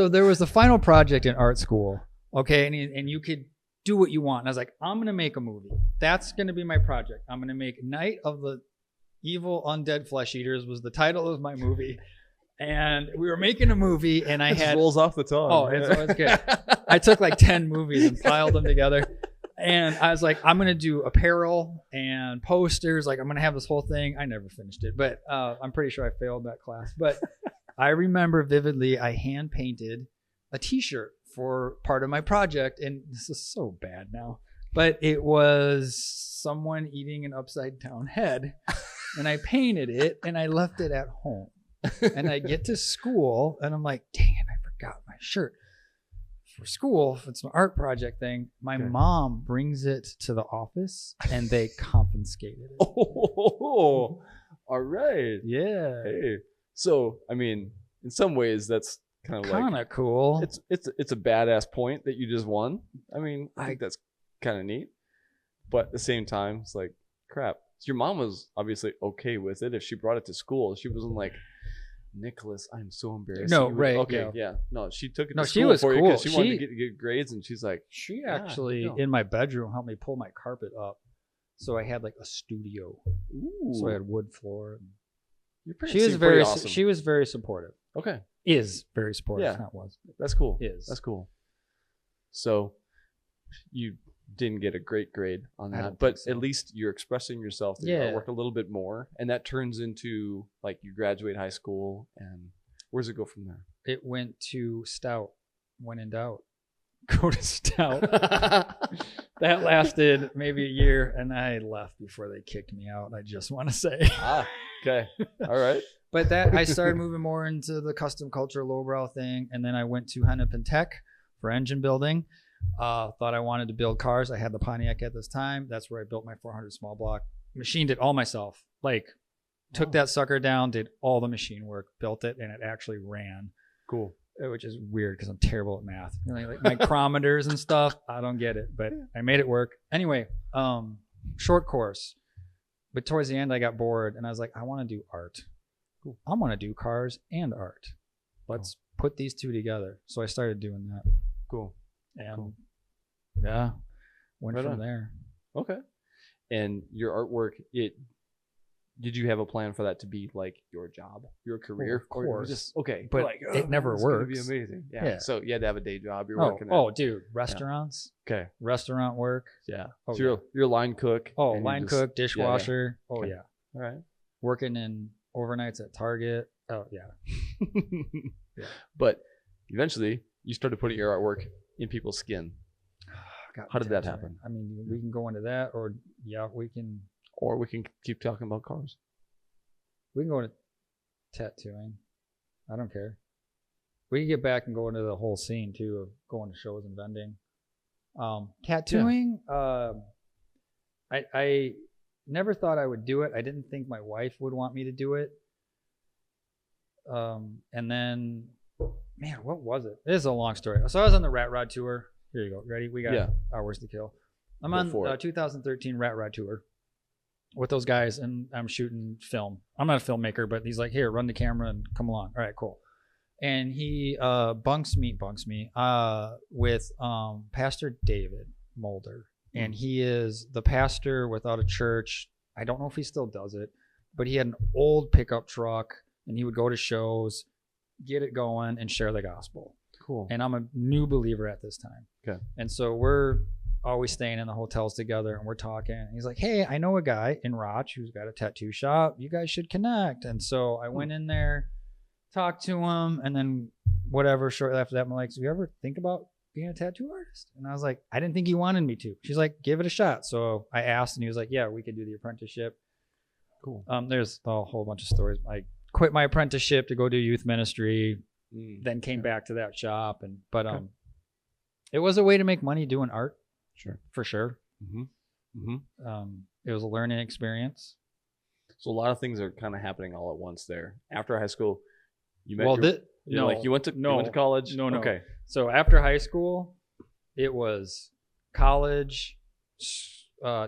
there was the final project in art school, okay? And you could do what you want. And I was like, I'm going to make a movie. That's going to be my project. I'm going to make Night of the Evil Undead Flesh Eaters was the title of my movie. And we were making a movie, and I had
rolls off the tongue.
Oh, it's good. I took like 10 movies and piled them together. And I was like, I'm going to do apparel and posters. Like, I'm going to have this whole thing. I never finished it, but I'm pretty sure I failed that class. But I remember vividly, I hand painted a t-shirt for part of my project. And this is so bad now, but it was someone eating an upside down head. And I painted it and I left it at home. And I get to school and I'm like, dang it, I forgot my shirt. for school, if it's an art project thing, my mom brings it to the office and they confiscated it.
Oh, all right.
Yeah.
Hey, so I mean, in some ways, that's kind of
cool.
It's a badass point that you just won. I mean, I think that's kind of neat, but at the same time, it's like crap. So your mom was obviously okay with it if she brought it to school. She wasn't like, Nicholas, I'm so embarrassed.
No, right.
Okay, yeah. No, she took it to
she
school
was
for you
cool.
because she wanted to get good grades, and she's like,
she actually in my bedroom helped me pull my carpet up, so I had like a studio.
Ooh.
So I had wood floor.
She was very awesome.
She was very supportive.
Okay,
is very supportive.
Yeah,
not was.
That's cool.
Is
that's cool. So you didn't get a great grade on that, but at least you're expressing yourself through your artwork a little bit more, and that turns into like you graduate high school, and where does it go from there?
It went to Stout. When in doubt, go to Stout. That lasted maybe a year, and I left before they kicked me out. I just want to say.
Okay, all right.
But that I started moving more into the custom culture lowbrow thing, and then I went to Hennep and Tech for engine building. Thought I wanted to build cars. I had the Pontiac at this time. That's where I built my 400 small block. Machined it all myself. Like, took that sucker down, did all the machine work, built it, and it actually ran.
Cool.
Which is weird because I'm terrible at math. You know, like micrometers and stuff. I don't get it, but I made it work. Anyway, short course. But towards the end, I got bored, and I was like, I want to do art. Cool. I want to do cars and art. Let's put these two together. So I started doing that.
Cool.
And went from there.
Okay. And your artwork, did you have a plan for that to be like your job, your career?
Of course.
Just, okay.
But
like,
it never works.
It's going to be amazing. Yeah. So you had to have a day job. You're working at.
Oh, dude. Restaurants.
Yeah. Okay.
Restaurant work.
Yeah.
Oh,
so you're a line cook.
Oh, line cook, dishwasher. Yeah. Oh, yeah.
All right.
Working in overnights at Target. Oh, yeah.
But eventually, you started putting your artwork in people's skin. How did that happen?
I mean, we can go into that, or we can.
Or we can keep talking about cars.
We can go into tattooing. I don't care. We can get back and go into the whole scene too of going to shows and vending. Tattooing. I never thought I would do it. I didn't think my wife would want me to do it. And then, man, what was it? This is a long story. So I was on the Rat Rod tour. Here you go. Ready? We got hours to kill. I'm on the 2013 Rat Rod tour with those guys, and I'm shooting film. I'm not a filmmaker, but he's like, here, run the camera and come along. All right, cool. And he bunks me with Pastor David Mulder. And he is the pastor without a church. I don't know if he still does it, but he had an old pickup truck, and he would go to shows, get it going, and share the gospel.
Cool.
And I'm a new believer at this time.
Okay.
And so we're always staying in the hotels together, and we're talking. And he's like, hey, I know a guy in Roch who's got a tattoo shop. You guys should connect. And so I went in there, talked to him, and then whatever, shortly after that, I'm like, do you ever think about being a tattoo artist? And I was like, I didn't think he wanted me to. She's like, give it a shot. So I asked, and he was like, yeah, we could do the apprenticeship.
Cool.
There's a whole bunch of stories. I quit my apprenticeship to go do youth ministry, then came back to that shop. But it was a way to make money doing art.
Sure. For
sure. It was a learning experience.
So a lot of things are kind of happening all at once there. After high school, you met you went to college?
No.
Okay.
So after high school, it was college,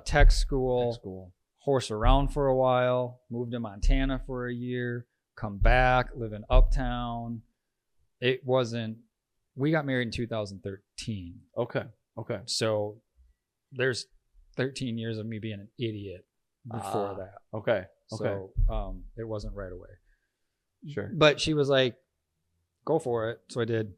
tech school, horse around for a while, moved to Montana for a year, come back, live in Uptown. We got married in 2013.
Okay.
So there's 13 years of me being an idiot before that.
Okay.
So it wasn't right away.
Sure.
But she was like, go for it. So I did.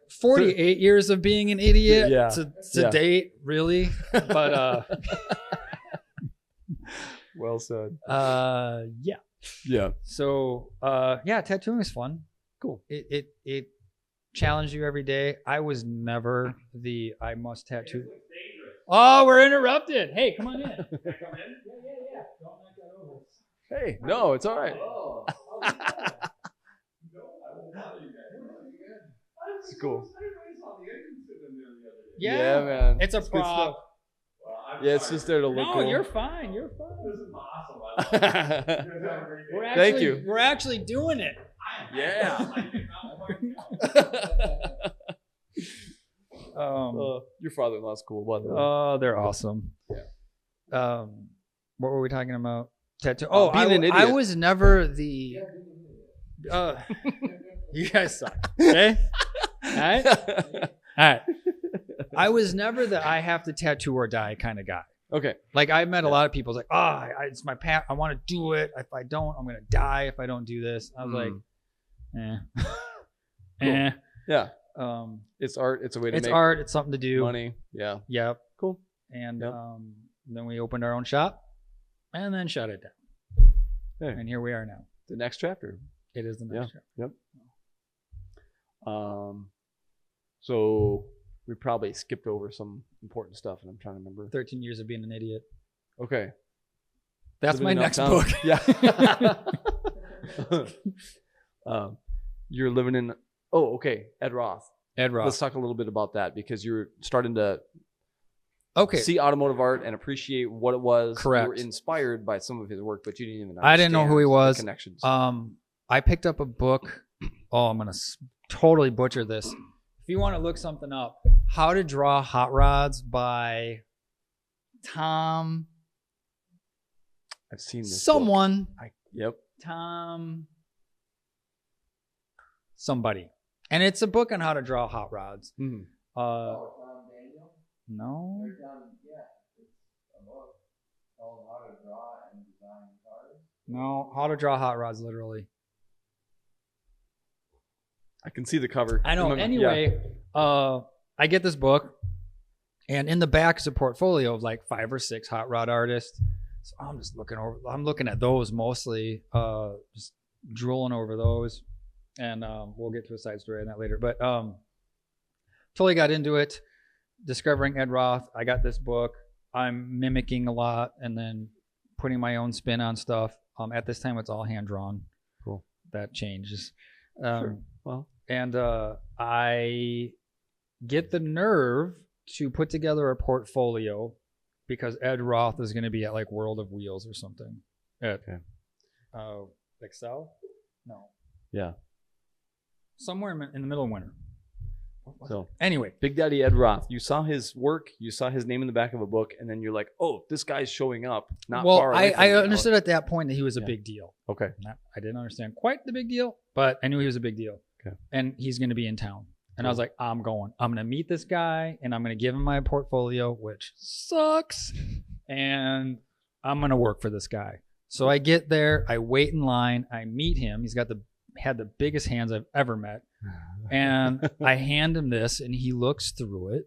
48 years of being an idiot to date, really. But
well said.
Yeah.
Yeah.
So tattooing is fun. Cool. It challenged you every day. I was never I must tattoo. Oh, we're interrupted. Hey, come on in. Can I come in? Yeah. Don't knock that over.
Hey, no, it's all right. cool.
Yeah,
man.
It's a
good
prop.
stuff. Yeah, it's just there to look
No,
cool.
you're fine. You're fine.
This is awesome. I love it.
Thank you.
We're actually doing it.
Yeah. Your father-in-law's cool, by the way.
Oh, they're awesome.
Yeah.
What were we talking about? Tattoo. Oh,
being an idiot.
I was never the. You guys suck. Okay. All right. I was never the I have to tattoo or die kind of guy.
Okay.
Like I met a lot of people it's like, it's my path. I want to do it. If I don't, I'm gonna die if I don't do this. I was like,
Cool. Yeah.
Um,
It's art. It's a way to
it's
make
art. It's something to do.
money. Yeah.
Yep.
Cool.
And
Yep.
then we opened our own shop, and then shut it down.
Hey.
And here we are now.
The next chapter.
It is the next shop.
Yep. So we probably skipped over some important stuff, and I'm trying to remember.
13 years of being an idiot.
Okay.
That's
Living
my
in
next
Uptown.
book.
Yeah. You're living in. Oh, okay. Ed Roth.
Ed Roth.
Let's talk a little bit about that because you're starting to
Okay.
see automotive art and appreciate what it was.
Correct.
You were inspired by some of his work, but you didn't even.
I didn't know who he
understand
was.
the connections.
I picked up a book. Oh, I'm gonna totally butcher this. If you want to look something up, How to Draw Hot Rods by Tom.
I've seen this.
Someone.
Yep.
Tom. Somebody, and it's a book on how to draw hot rods.
Mhm.
Tom Daniel?
No.
Or yeah, it's a book called How to Draw and Design Cars.
No, how to draw hot rods, literally.
I can see the cover.
I know.
Remember-
Anyway, I get this book, and in the back is a portfolio of like 5 or 6 hot rod artists. So I'm just looking over. I'm looking at those mostly, just drooling over those, and we'll get to a side story on that later. But totally got into it, discovering Ed Roth. I got this book. I'm mimicking a lot, and then putting my own spin on stuff. At this time, it's all hand drawn.
Cool.
That changes.
Sure. Well.
And I get the nerve to put together a portfolio because Ed Roth is going to be at like World of Wheels or something.
Okay.
Excel? No.
Yeah.
Somewhere in the middle of winter.
So
anyway,
Big Daddy Ed Roth. You saw his work. You saw his name in the back of a book, and then you're like, "Oh, this guy's showing up." Not far away from
I
me.
understood at that point that he was a
Yeah.
big deal.
Okay.
I didn't understand quite the big deal, but I knew he was a big deal.
Okay.
And he's going to be in town. And I was
Cool.
like, I'm going. I'm going to meet this guy, and I'm going to give him my portfolio, which sucks. And I'm going to work for this guy. So I get there. I wait in line. I meet him. He's had the biggest hands I've ever met. And I hand him this, and he looks through it.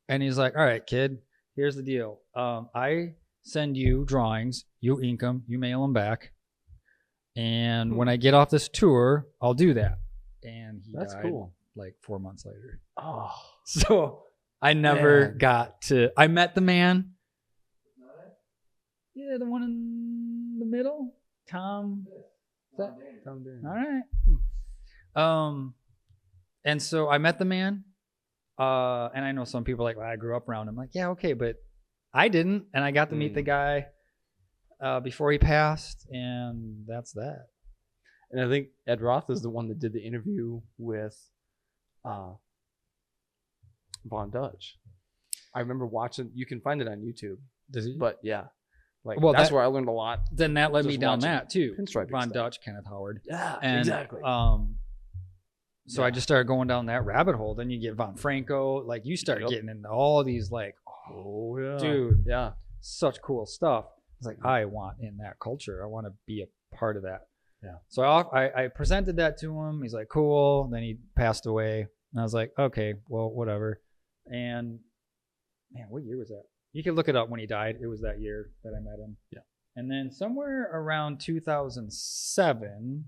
And he's like, all right, kid, here's the deal. I send you drawings. You ink them. You mail them back. And when I get off this tour, I'll do that. And he
That's
died
cool.
like 4 months later.
Oh,
So I never
Man.
got to. I met the man. Yeah, the one in the middle, Tom.
Tom Daniel.
All right. And so I met the man. And I know some people are like, well, I grew up around him. Like, yeah, okay, but I didn't, and I got to meet the guy before he passed, and that's that.
and I think Ed Roth is the one that did the interview with Von Dutch. I remember watching. You can find it on YouTube.
Does he?
But yeah, like
Well,
that's
that-
where I learned a lot.
Then that led me
Just
down
watching
that too.
pinstriping
Von
stuff.
Dutch, Kenneth Howard.
Yeah,
And,
exactly.
So I just started going down that rabbit hole. Then you get Von Franco. Like you start
Yep.
getting into all these like,
oh yeah,
dude,
Yeah,
such cool stuff. It's like I want in that culture. I want to be a part of that.
Yeah.
So I presented that to him. He's like, cool. Then he passed away, and I was like, okay, well, whatever. And man, what year was that? You can look it up when he died. It was that year that I met him.
Yeah.
And then somewhere around 2007,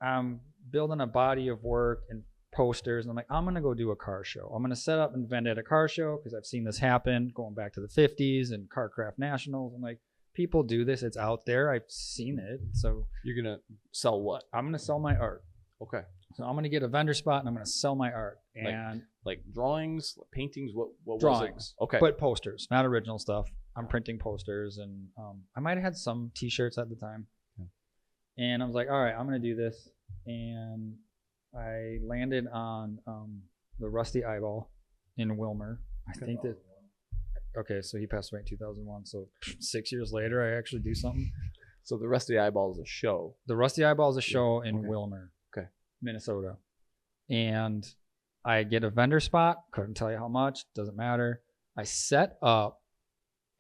I'm building a body of work and posters. And I'm like, I'm going to go do a car show. I'm going to set up and vend at a car show because I've seen this happen going back to the 50s and Carcraft Nationals. I'm like, people do this. It's out there. I've seen it. So
you're gonna sell what?
I'm going to sell my art.
Okay.
So I'm going to get a vendor spot and I'm going to sell my art. And
like drawings, paintings, what
drawings.
was it? Okay.
But posters, not original stuff. I'm printing posters, and I might have had some t-shirts at the time. And I was like, all right, I'm going to do this. And I landed on the Rusty Eyeball in Wilmer. I think that, okay, so he passed away in 2001. So 6 years later, I actually do something.
So the Rusty Eyeball is a show.
The Rusty Eyeball is a show in Wilmer, Minnesota. And I get a vendor spot. Couldn't tell you how much. Doesn't matter. I set up,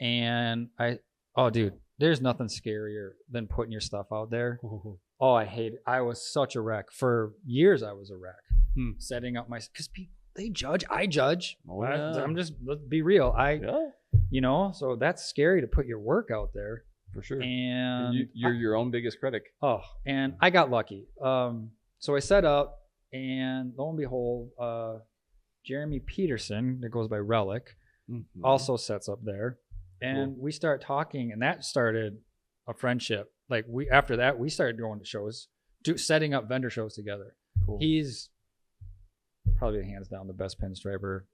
and oh, dude, there's nothing scarier than putting your stuff out there. Oh, I hate it. I was such a wreck. For years, I was a wreck. Setting up because people, they judge. I judge.
Oh, yeah.
I'm just, let's be real. So that's scary to put your work out there.
For sure.
And
you're your own biggest critic.
Oh, and I got lucky. So I set up, and lo and behold, Jeremy Peterson, that goes by Relic, also sets up there. And we start talking, and that started a friendship. Like after that, we started going to shows, setting up vendor shows together. Cool. He's probably hands down the best pinstriper.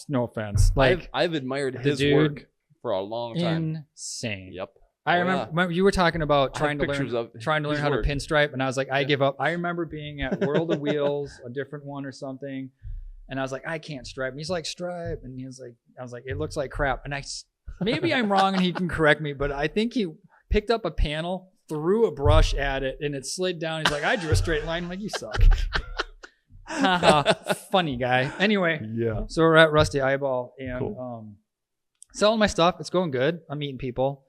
No offense. Like
I've admired his work for a long time.
Insane.
Yep.
I remember you were talking about trying to learn how to pinstripe, and I was like, I give up. I remember being at World of Wheels, a different one or something, and I was like, I can't stripe. And he's like, stripe, and I was like, it looks like crap. And maybe I'm wrong, and he can correct me, but I think he picked up a panel, threw a brush at it, and it slid down. He's like, I drew a straight line. I'm like, you suck. Funny guy. Anyway, so we're at Rusty Eyeball, and selling my stuff. It's going good. I'm meeting people.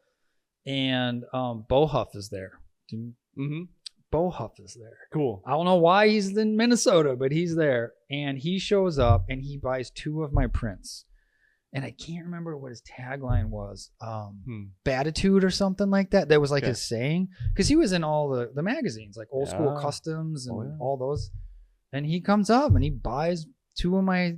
And Bo Huff is there. Bo Huff is there.
Cool.
I don't know why he's in Minnesota, but he's there. And he shows up and he buys 2 of my prints. And I can't remember what his tagline was. Batitude or something like that. That was like his saying. Because he was in all the magazines, like Old School Customs and all those. And he comes up and he buys 2 of my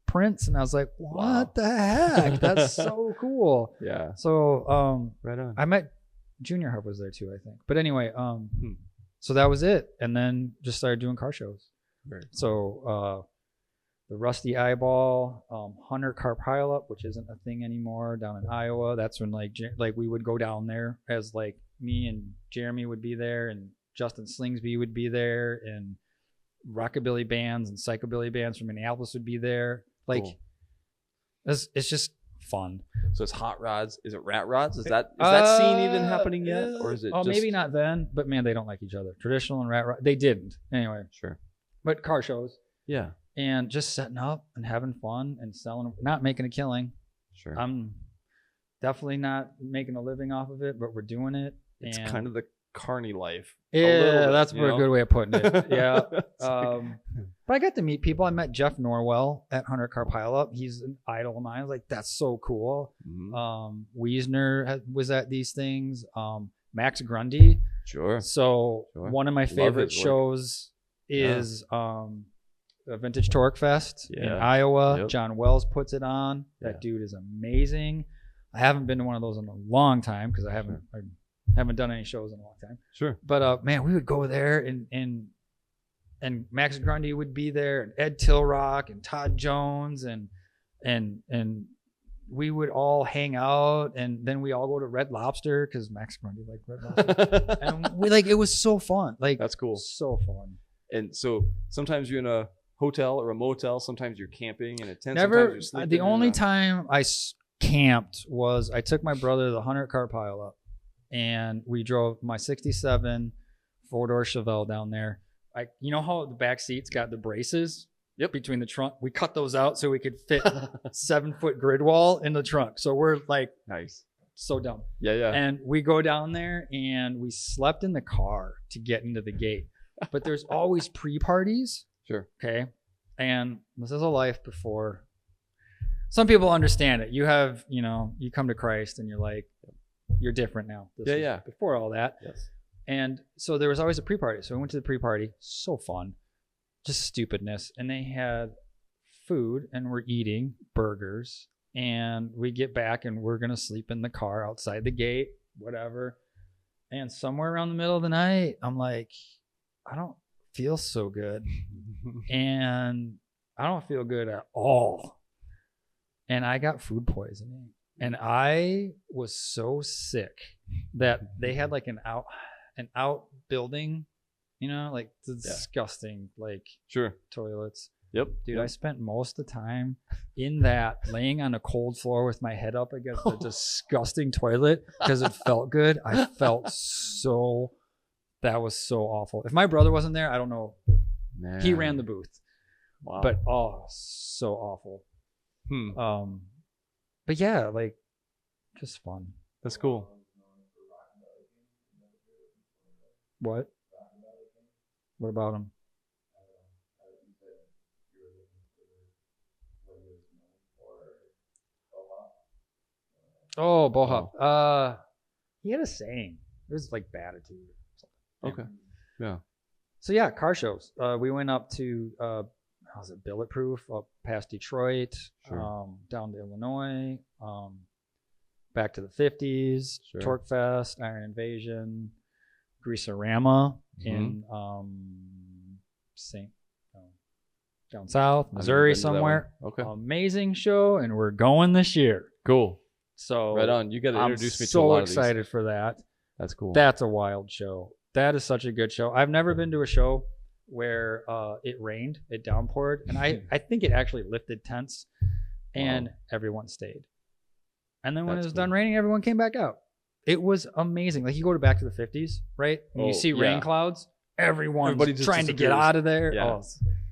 prints, and I was like, what the heck? That's so cool. Yeah. So right on. I met Junior Huff was there too, I think. But anyway, so that was it. And then just started doing car shows. Very cool. So the Rusty Eyeball, Hunter Car Pileup, which isn't a thing anymore, down in Iowa. That's when like we would go down there as like me and Jeremy would be there, and Justin Slingsby would be there, and rockabilly bands and psychobilly bands from Minneapolis would be there. Like, it's just fun.
So it's hot rods. Is it rat rods? Is that scene even happening yet, or is it?
Oh, maybe not then. But man, they don't like each other. Traditional and rat rod. They didn't anyway.
Sure.
But car shows.
Yeah.
And just setting up and having fun and selling, not making a killing.
Sure.
I'm definitely not making a living off of it, but we're doing it.
It's kind of the carny life.
Yeah, that's a good way of putting it. Yeah. But I got to meet people. I met Jeff Norwell at Hunter Car Pileup. He's an idol of mine. I was like, that's so cool. Wiesner was at these things. Max Grundy.
Sure.
So one of my favorite shows is a Vintage Torque Fest in Iowa. Yep. John Wells puts it on. That dude is amazing. I haven't been to one of those in a long time because I haven't done any shows in a long time. Sure. But man, we would go there and Max Grundy would be there, and Ed Tilrock and Todd Jones and we would all hang out, and then we all go to Red Lobster because Max Grundy liked Red Lobster. And we it was so fun. Like, that's cool. So fun.
And so sometimes you're in a hotel or a motel, sometimes you're camping in a tent.
Never. The only time I camped was I took my brother to the Hunter Car Pileup, and we drove my 67 4-door Chevelle down there. You know how the back seats got the braces between the trunk? We cut those out so we could fit 7-foot grid wall in the trunk. So we're like,
nice,
so dumb.
Yeah.
And we go down there and we slept in the car to get into the gate. But there's always pre-parties.
Sure.
Okay. And this is a life before. Some people understand it. You have, you come to Christ and you're like, you're different now. Before all that. Yes. And so there was always a pre-party. So we went to the pre-party. So fun. Just stupidness. And they had food and we're eating burgers. And we get back and we're going to sleep in the car outside the gate, whatever. And somewhere around the middle of the night, I'm like, I don't feels so good. And I don't feel good at all. And I got food poisoning. And I was so sick that they had like an out building, you know, like disgusting, like
Sure.
toilets.
Yep.
Dude, I spent most of the time in that laying on a cold floor with my head up against the disgusting toilet because it felt good. I felt that was so awful. If my brother wasn't there, I don't know.
Man.
He ran the booth.
Wow.
But so awful. But yeah, like just fun.
That's cool.
What? What about him? Oh, Bohop. He had a saying. It was like Batitude or something.
Okay. Yeah.
So yeah, car shows. We went up to how was it, Bulletproof, up past Detroit,
Sure.
down to Illinois, back to the 50s,
Sure.
Torque Fest, Iron Invasion, Greaserama in down south, Missouri
been to that
somewhere.
one. Okay.
Amazing show, and we're going this year.
Cool.
So
Right on. You got to
I'm
introduce me to a
so
lot of these.
excited for that.
That's cool.
That's a wild show. That is such a good show. I've never been to a show where it rained, it downpoured, and I think it actually lifted tents, and everyone stayed. And then when
That's
it was
cool.
done raining, everyone came back out. It was amazing. Like you go back to the 50s, right? And you see rain clouds, everyone's
Everybody just
trying to get
disappears.
out of there.
Yeah.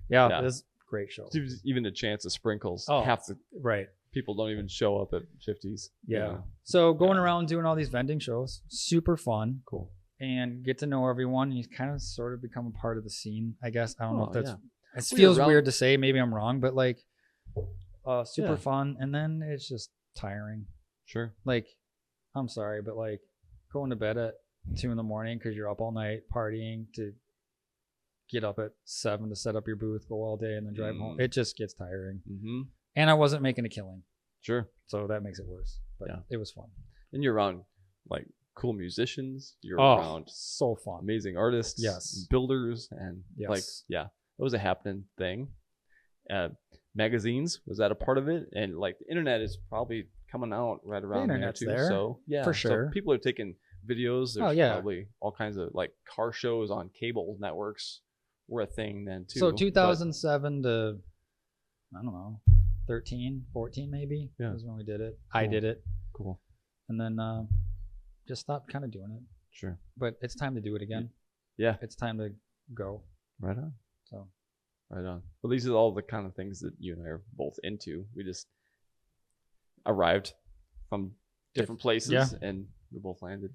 Yeah, it was a great show.
There's even a chance of sprinkles.
Oh,
Half the
right.
people don't even show up at 50s.
Yeah. So going around doing all these vending shows, super fun.
Cool.
And get to know everyone. And you kind of sort of become a part of the scene, I guess. I don't know if that's it
We
feels
were around-
weird to say, maybe I'm wrong, but like super
Yeah.
fun. And then it's just tiring.
Sure.
Like, I'm sorry, but like going to bed at 2 a.m. because you're up all night partying to get up at 7 to set up your booth, go all day, and then drive home. It just gets tiring.
Mm-hmm.
And I wasn't making a killing.
Sure.
So that makes it worse. But
Yeah.
it was fun.
And you're around like cool musicians. You're
Oh,
around
so fun.
amazing artists.
Yes.
and builders. And
Yes.
like, yeah, that was a happening thing. Magazines, was that a part of it? And like the internet is probably coming out right around there
internet's
too.
there,
So yeah,
for sure.
So people are taking videos. There's
yeah.
probably all kinds of like car shows on cable networks were a thing then too.
So
but-
2007 to, I don't know, 13, 14 maybe
Yeah.
was when we did it. I
Cool.
did it.
Cool.
And then just stopped kind of doing it.
Sure.
But it's time to do it again.
Yeah.
It's time to go.
Right on.
So
Right on. Well, these are all the kind of things that you and I are both into. We just arrived from different places
Yeah.
and we both landed.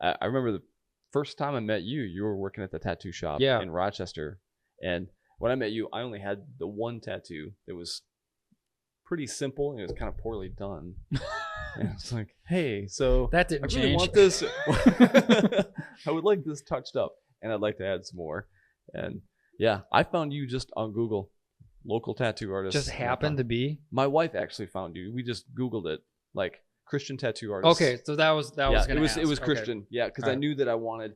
I remember the first time I met you, you were working at the tattoo shop
Yeah.
in Rochester. And when I met you, I only had the one tattoo that was pretty simple and it was kind of poorly done. And it's like, hey, so
that
I
didn't
really
change.
want this. I would like this touched up, and I'd like to add some more. And yeah, I found you just on Google, local tattoo artist.
Just happened to be.
My wife actually found you. We just Googled it, like Christian tattoo artist.
Okay, so that was
yeah,
gonna
it was
ask.
Christian. Yeah, because I
Alright.
knew that I wanted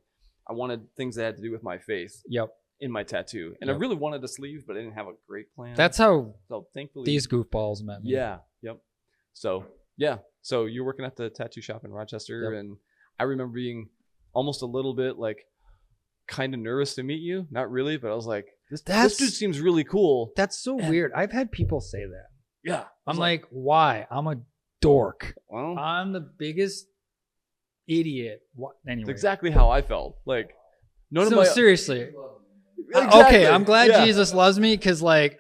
things that had to do with my faith
Yep.
in my tattoo, and I
Yep.
really wanted a sleeve, but I didn't have a great plan.
That's how
so thankfully
these goofballs met me.
Yeah. Yep. So yeah. So you're working at the tattoo shop in Rochester,
Yep.
and I remember being almost a little bit like kind of nervous to meet you. Not really, but I was like, this dude seems really cool.
That's so weird. I've had people say that.
Yeah.
I'm like, why? I'm a dork.
well,
I'm the biggest idiot. What? Anyway.
it's exactly how I felt. Like none of
So
my
seriously.
Exactly.
Okay, I'm glad
Yeah.
Jesus loves me because like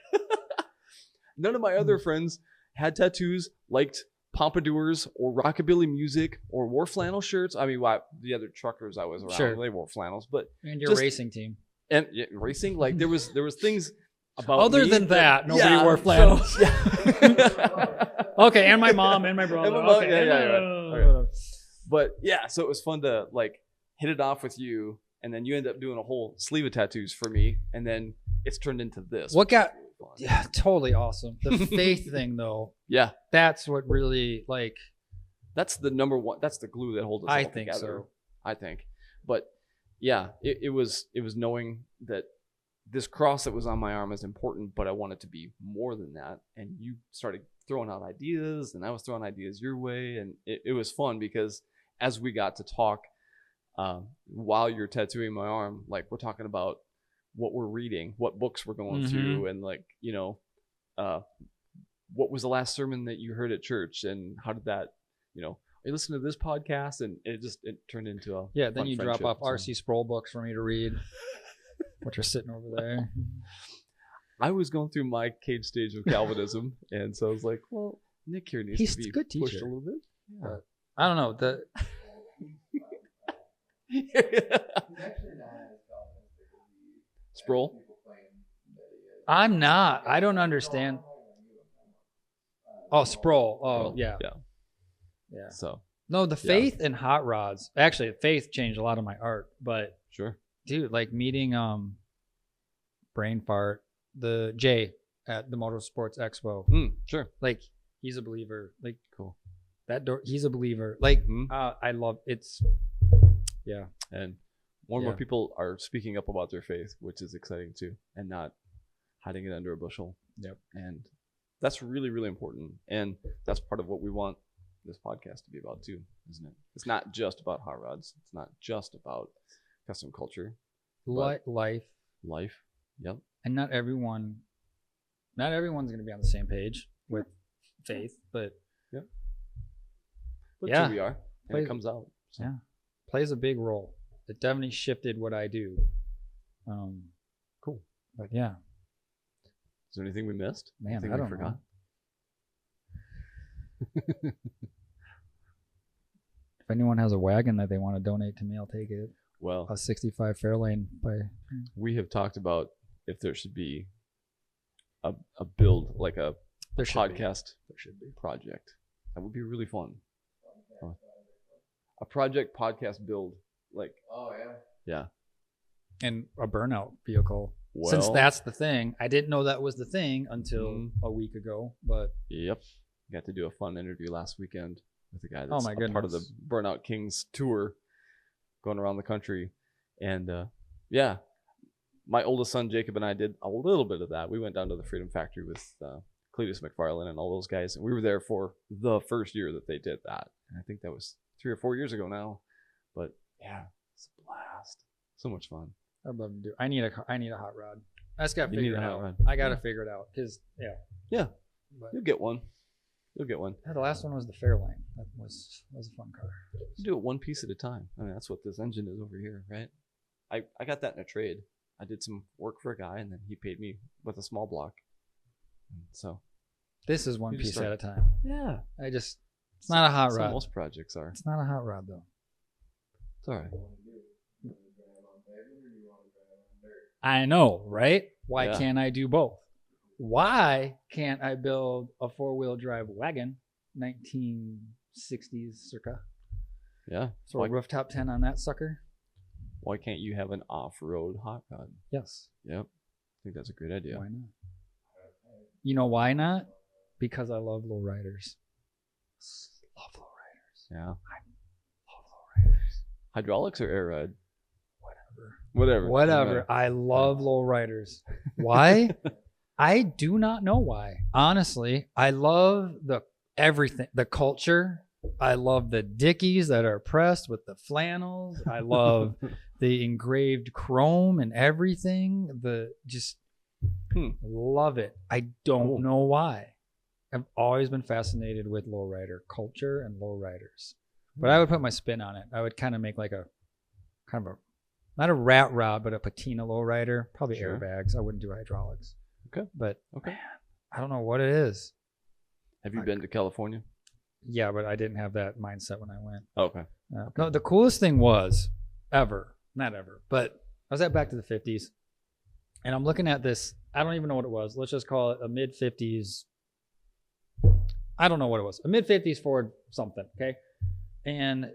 None of my other friends had tattoos, liked pompadours or rockabilly music or wore flannel shirts. I mean, the other truckers I was around,
Sure.
they wore flannels, but
and your
Just-
racing team.
and yeah, racing, like there was things about
Other
me
than that, nobody
yeah,
wore
so-
flannels.
yeah.
Okay, and my mom and my brother.
And my mom,
okay.
yeah, right. But yeah, so it was fun to like hit it off with you, and then you end up doing a whole sleeve of tattoos for me, and then it's turned into this.
What got
which is really fun.
yeah, totally awesome. The faith thing though,
Yeah,
that's what really like
that's the number one. That's the glue that holds us
I
all
think
together.
so.
I think, but yeah, it was knowing that this cross that was on my arm is important, but I want it to be more than that. And you started throwing out ideas, and I was throwing ideas your way. And it was fun because as we got to talk, while you're tattooing my arm, like we're talking about what we're reading, what books we're going through, and like, you know, what was the last sermon that you heard at church, and how did that, you know, you listen to this podcast, and it turned into a
then you drop off R.C. Sproul books for me to read, which are sitting over there.
I was going through my cage stage of Calvinism, and so I was like, well, Nick here needs to be
good
pushed
teacher.
a little bit. Yeah.
But I don't know.
He's actually not as Calvinistic as
Sproul?
people claim that he is.
I'm not. I don't understand. Oh, Sproul. Oh, yeah.
Yeah. So,
No, the faith and hot rods. Actually, faith changed a lot of my art. But,
sure.
dude, like meeting Brain Fart, the Jay at the Motorsports Expo.
Sure.
Like, he's a believer. Like,
Cool.
that door, he's a believer. Like, I love it's. Yeah.
And more and more people are speaking up about their faith, which is exciting too, and not hiding it under a bushel.
Yep.
And that's really, really important. And that's part of what we want this podcast to be about too, isn't it? It's not just about hot rods. It's not just about custom culture.
Life.
Yep.
And not everyone's going to be on the same page with faith, but
But
Yeah.
here we are, and it comes out. So.
yeah, plays a big role. It definitely shifted what I do.
Cool.
But yeah,
Is there anything we missed?
man,
Anything
I
we
don't
forgot?
know. If anyone has a wagon that they want to donate to me, I'll take it.
Well,
A 65 Fairlane by.
we have talked about if there should be a build, like a
There should be.
podcast
There should be.
project. That would be really fun. A project podcast build, like,
Oh, yeah.
yeah.
And a burnout vehicle.
Well,
Since that's the thing, I didn't know that was the thing until a week ago. But
Yep. Got to do a fun interview last weekend with a guy
Oh,
that's
my
a part of the
goodness.
Burnout Kings tour, going around the country. And yeah, my oldest son Jacob and I did a little bit of that. We went down to the Freedom Factory with Cletus McFarlane and all those guys, and we were there for the first year that they did that. And I think that was 3 or 4 years ago now. But yeah, it's a blast. So much fun.
I'd love to do. I need a hot rod. I just got to
You need
figure
a
it
hot
out.
rod.
I got to figure it out because
Yeah,
But
you'll get one. You'll get one.
the last one was the Fairlane. That was a fun car.
You do it one piece at a time. I mean, that's what this engine is over here, right? I got that in a trade. I did some work for a guy, and then he paid me with a small block. And so
This is one
You just
piece
start-
at a time.
yeah,
It's not a hot
that's how
rod.
most projects are.
It's not a hot rod though.
It's all right.
What do you want to do? You want to drive on pavement or do you want to drive on dirt?
I know, right? Why
Yeah.
can't I do both? Why can't I build a 4-wheel drive wagon, 1960s circa?
Yeah.
So a rooftop 10 on that sucker?
Why can't you have an off-road hot rod?
Yes.
Yep. I think that's a great idea.
Why not? You know why not? Because I love lowriders. Love lowriders.
Yeah.
Love lowriders.
Hydraulics or air ride?
Whatever.
Whatever.
I love lowriders. Why? I do not know why. Honestly, I love everything, the culture. I love the Dickies that are pressed with the flannels. I love the engraved chrome and everything. Love it. I don't know why. I've always been fascinated with lowrider culture and lowriders. But I would put my spin on it. I would kind of make like a kind of a not a rat rod, but a patina lowrider. Probably
Sure.
airbags. I wouldn't do hydraulics.
Okay.
But
Okay.
man, I don't know what it is.
Have you been to California?
Yeah, but I didn't have that mindset when I went.
Okay.
No, the coolest thing was not ever, but I was at Back to the 50s, and I'm looking at this. I don't even know what it was. Let's just call it a mid 50s. I don't know what it was. A mid 50s Ford something. Okay, and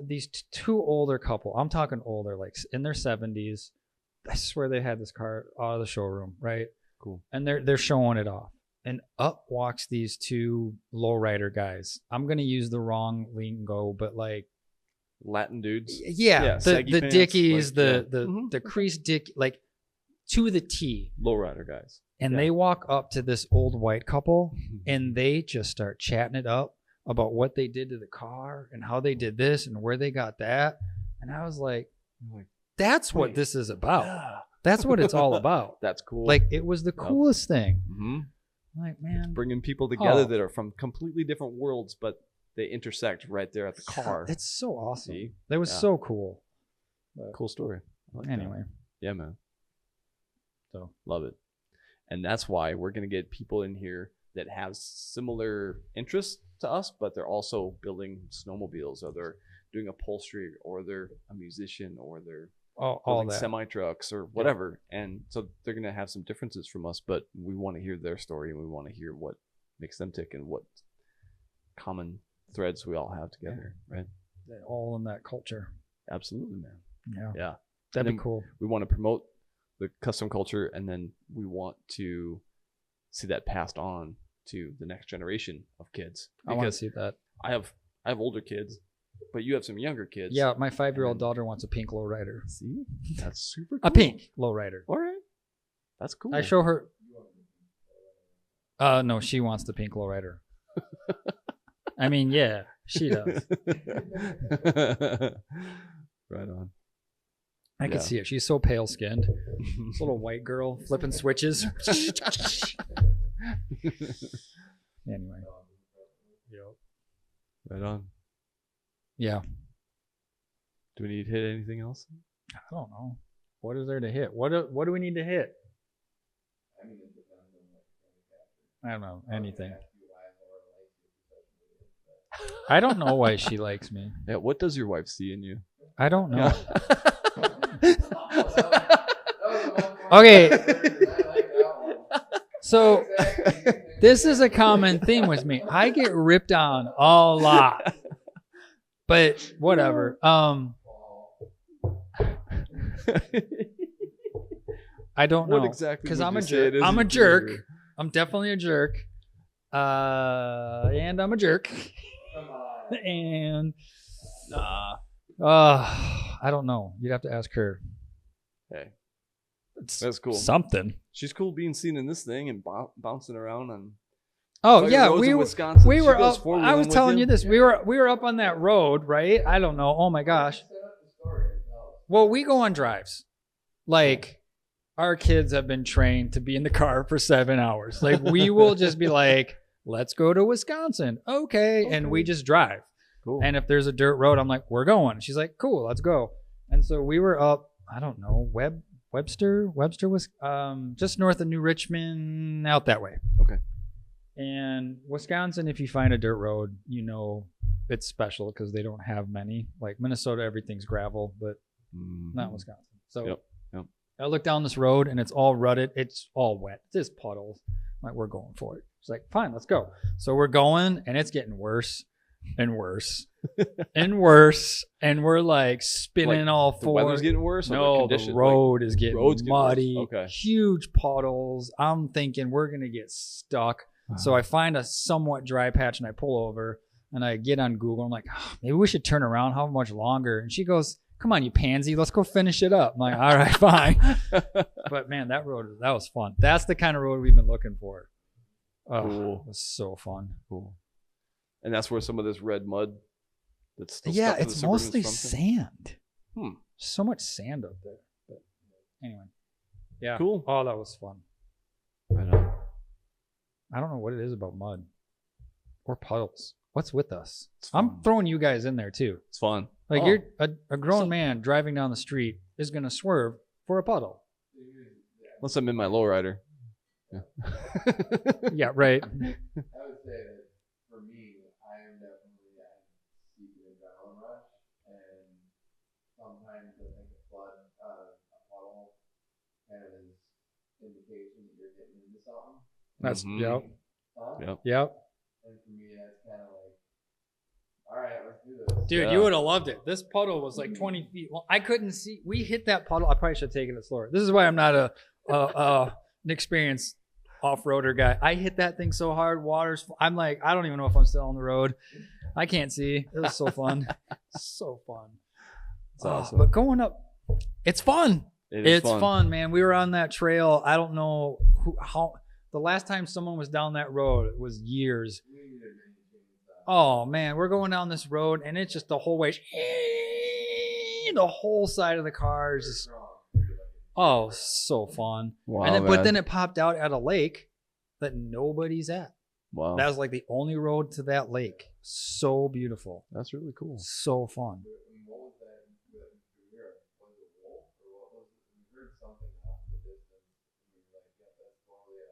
these two older couple. I'm talking older, like in their 70s. I swear they had this car out of the showroom, right?
Cool.
And they're showing it off. And up walks these two lowrider guys. I'm gonna use the wrong lingo, but like
Latin dudes.
yeah,
saggy
the
pants,
Dickies,
like,
the creased dick, like to the T.
Lowrider guys.
And they walk up to this old white couple and they just start chatting it up about what they did to the car and how they did this and where they got that. And I was like, that's what this is about.
Yeah.
That's what it's all about.
That's cool.
Like, it was the coolest thing.
Mm-hmm.
Like, man.
It's bringing people together that are from completely different worlds, but they intersect right there at the car.
It's so awesome.
See?
That was so cool. But
cool story. I like
anyway.
That. Yeah, man.
So
love it. And that's why we're going to get people in here that have similar interests to us, but they're also building snowmobiles, or they're doing upholstery, or they're a musician, or they're
all that
semi trucks or whatever. And so they're going to have some differences from us, but we want to hear their story, and we want to hear what makes them tick and what common threads we all have together. Right.
They're all in that culture.
Absolutely, man.
Yeah. That'd be cool.
We want to promote the custom culture, and then we want to see that passed on to the next generation of kids.
I want to see that.
I have older kids, but you have some younger kids.
Yeah, my 5-year-old daughter wants a pink lowrider.
See, that's super cool.
A pink lowrider.
All right, that's cool.
I show her. No, she wants the pink lowrider. I mean, yeah, she does.
Right on.
I can see it. She's so pale skinned. This little white girl flipping switches. Anyway.
Right on.
Yeah.
Do we need to hit anything else?
I don't know. What is there to hit? What do we need to hit?
I mean, it depends on what you're
I don't know. Anything.
ask you why Laura likes you, but
I don't know why she likes me.
Yeah. What does your wife see in you?
I don't know.
Yeah.
Okay. So this is a common theme with me. I get ripped on a lot. But whatever. I don't know.
What exactly?
Because
would
I'm
you
a
say
jerk.
it is
I'm a
in
jerk.
your-
I'm definitely a jerk. And I'm a jerk. And I don't know. You'd have to ask her.
Hey,
It's
that's cool.
something.
She's cool being seen in this thing and bouncing around on.
Oh
Fire
yeah,
roads
we
in
were
Wisconsin.
we
She
were
goes
up.
four-wheeling
I was
with
telling
you?
you this. We were up on that road, right? I don't know. Oh my gosh.
set up the story itself.
Well, we go on drives. Like, our kids have been trained to be in the car for 7 hours. Like, we will just be like, let's go to Wisconsin. Okay. And we just drive.
Cool.
And if there's a dirt road, I'm like, we're going. She's like, cool, let's go. And so we were up, I don't know, Webster was just north of New Richmond, out that way.
Okay.
And Wisconsin, if you find a dirt road, you know it's special because they don't have many. Like Minnesota, everything's gravel, but not Wisconsin. So
Yep.
I look down this road and it's all rutted. It's all wet. There's puddles. I'm like, we're going for it. It's like, fine, let's go. So we're going and it's getting worse and worse and worse. And we're like spinning all
The
four.
weather's getting worse. Or
No,
the
the
conditions?
road is getting
roads get worse.
muddy.
Okay.
Huge puddles. I'm thinking we're going to get stuck. So I find a somewhat dry patch and I pull over and I get on Google. I'm like, oh, maybe we should turn around. How much longer? And she goes, come on, you pansy. Let's go finish it up. I'm like, all right, fine. But man, that was fun. That's the kind of road we've been looking for. Oh,
Cool.
It was so fun.
Cool. And that's where some of this red mud that's still
Yeah,
stuck to the
it's
Suburban's
mostly
from?
sand.
Hmm.
So much sand up there. But anyway. Yeah.
Cool.
Oh, that was fun.
Right on.
I don't know what it is about mud or puddles. What's with us?
It's fun.
I'm throwing you guys in there too.
It's fun.
Like
Oh.
you're a grown man driving down the street is going to swerve for a puddle.
Unless I'm in my lowrider. Yeah.
Yeah, right.
I would say that for me, I am definitely seeking adrenaline rush, and sometimes I think a puddle kind of is indication that you're getting into something.
That's
Mhm.
yep.
Yep.
Yep.
And for me, that's kind of like, all right, let's do this.
Dude,
Yeah.
you would have loved it. This puddle was like 20 feet. Well, I couldn't see. We hit that puddle. I probably should have taken it slower. This is why I'm not an experienced off-roader guy. I hit that thing so hard. I'm like, I don't even know if I'm still on the road. I can't see. It was so fun. So fun.
It's awesome.
But going up, it's fun. It's fun, man. We were on that trail. I don't know how the last time someone was down that road, it was years. Oh man, we're going down this road and it's just the whole way. The whole side of the car is just, oh, so fun.
Wow,
and then,
man.
but then it popped out at a lake that nobody's at.
Wow.
That was like the only road to that lake. So beautiful.
That's really cool.
So fun.
What was that we heard? Was it wolf or what was it? We heard something off in the distance. And we were like, yeah, that's totally,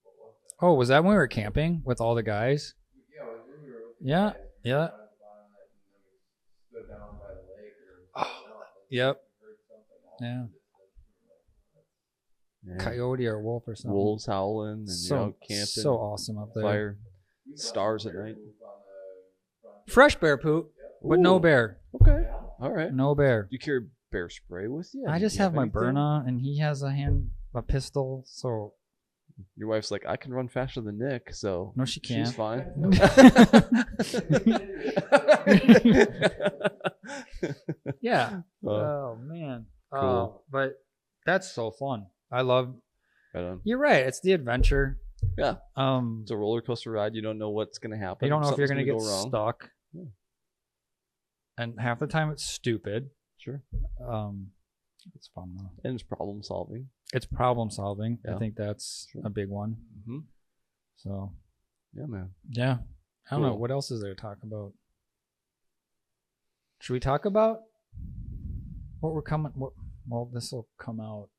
what was that?
Oh, was that when we were camping with all the guys?
Yeah, it was when we were with the
Yeah,
guys. We
yeah.
were down at the bottom of that, and then we stood down by the lake or
Oh,
something else, and
yep.
we heard something off
Yeah.
in the distance. We were like,
Yeah.
Coyote or wolf or something.
Wolves howling and you're out camping.
So awesome up there.
Fire.
we saw
Stars
some
at
bear
night.
poop on the front.
Fresh bear poop, but no
Ooh.
bear.
Okay. All right.
No bear.
Do you carry bear spray with you?
I
Do
just
you
have my
anything?
Berna, and he has a pistol. So
Your wife's like, I can run faster than Nick, so
no, she can't.
she's fine.
Yeah.
Uh,
Oh man.
Cool.
But that's so fun. I love.
right on.
You're right. It's the adventure.
Yeah.
Um,
It's a roller coaster ride. You don't know what's going to happen.
you don't know if you're
Something's
gonna get
go wrong.
stuck,
Yeah.
and half the time it's stupid.
Sure.
It's fun though.
And it's problem solving.
It's problem solving.
Yeah.
I think that's
Sure.
a big one.
Mm-hmm.
So
Yeah, man.
yeah, I don't know
Cool.
what else is there to talk about. Should we talk about what we're coming? Well, this will come out.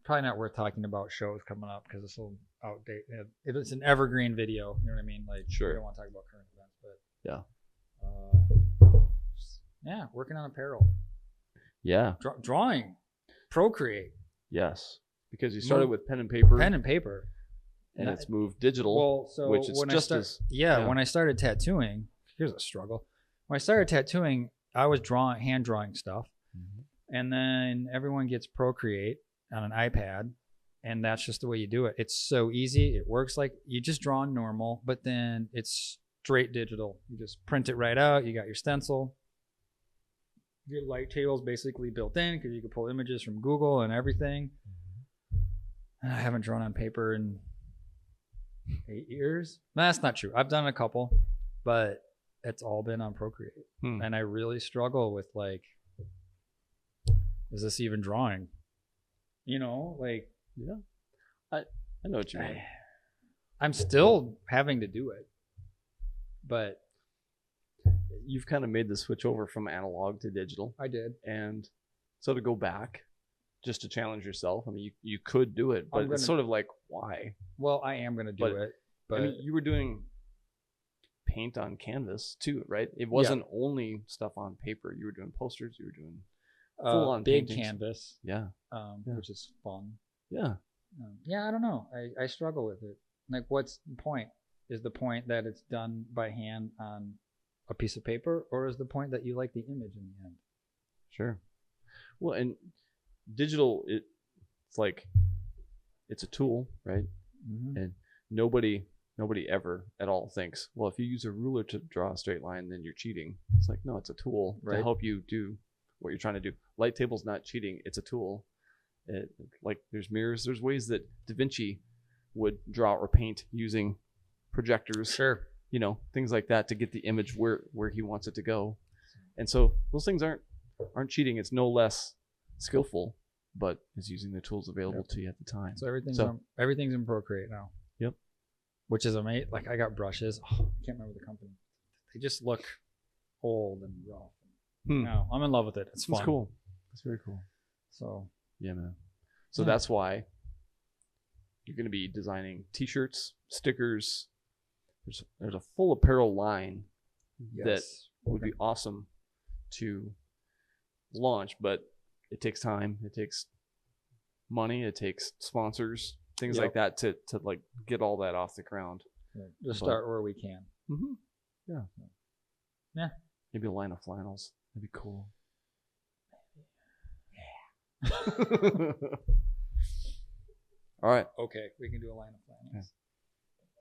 Probably not worth talking about shows coming up because this will outdate. It's an evergreen video. You know what I mean? Like,
Sure.
We don't want to talk about current events, but
Yeah.
yeah, working on apparel,
Yeah.
drawing, Procreate,
Yes. Because you started with pen and paper.
pen and paper.
and it's moved digital.
Well, so
which is
when
just
I
as
yeah, when I started tattooing, here's a struggle. When I started tattooing, I was hand drawing stuff, and then everyone gets Procreate on an iPad, and that's just the way you do it. It's so easy. It works like you just draw normal, but then it's straight digital. You just print it right out. You got your stencil. Your light table's basically built in because you can pull images from Google and everything. And I haven't drawn on paper in 8 years. No, that's not true. I've done a couple, but it's all been on Procreate. And I really struggle with like, is this even drawing? You know, like,
Yeah. I know what you mean.
I'm still having to do it, but
You've kind of made the switch over from analog to digital.
I did.
And so to go back just to challenge yourself, I mean, you could do it, but it's sort of like, why?
Well, I am going to do
But,
it, but
I mean, you were doing paint on canvas too, right? It wasn't only stuff on paper. You were doing posters. You were doing full-on
big
paintings.
canvas,
Yeah.
which is fun.
Yeah.
Yeah, I don't know. I struggle with it. Like, what's the point? Is the point that it's done by hand on a piece of paper, or is the point that you like the image in the end?
Sure. Well, and digital, it's like, it's a tool, right?
Mm-hmm.
And nobody ever at all thinks, well, if you use a ruler to draw a straight line, then you're cheating. It's like, no, it's a tool to
Right.
help you do what you're trying to do. Light table's not cheating. It's a tool. Like there's mirrors. There's ways that Da Vinci would draw or paint using projectors.
Sure.
You know, things like that to get the image where he wants it to go. And so those things aren't cheating. It's no less skillful, but is using the tools available to you at the time.
So everything's in Procreate now.
Yep.
Which is amazing. Like, I got brushes. Oh, I can't remember the company. They just look old and rough. No, I'm in love with it. It's fun.
It's cool. It's very cool.
So
yeah, man. So
Yeah.
that's why you're going to be designing T-shirts, stickers. There's a full apparel line that
yes.
would be awesome to launch, but it takes time. It takes money. It takes sponsors, things like that to like get all that off the ground.
Just start where we can.
Mm-hmm. Yeah.
Yeah.
Maybe a line of flannels. That'd be cool. All right.
Okay, we can do a line of flannels.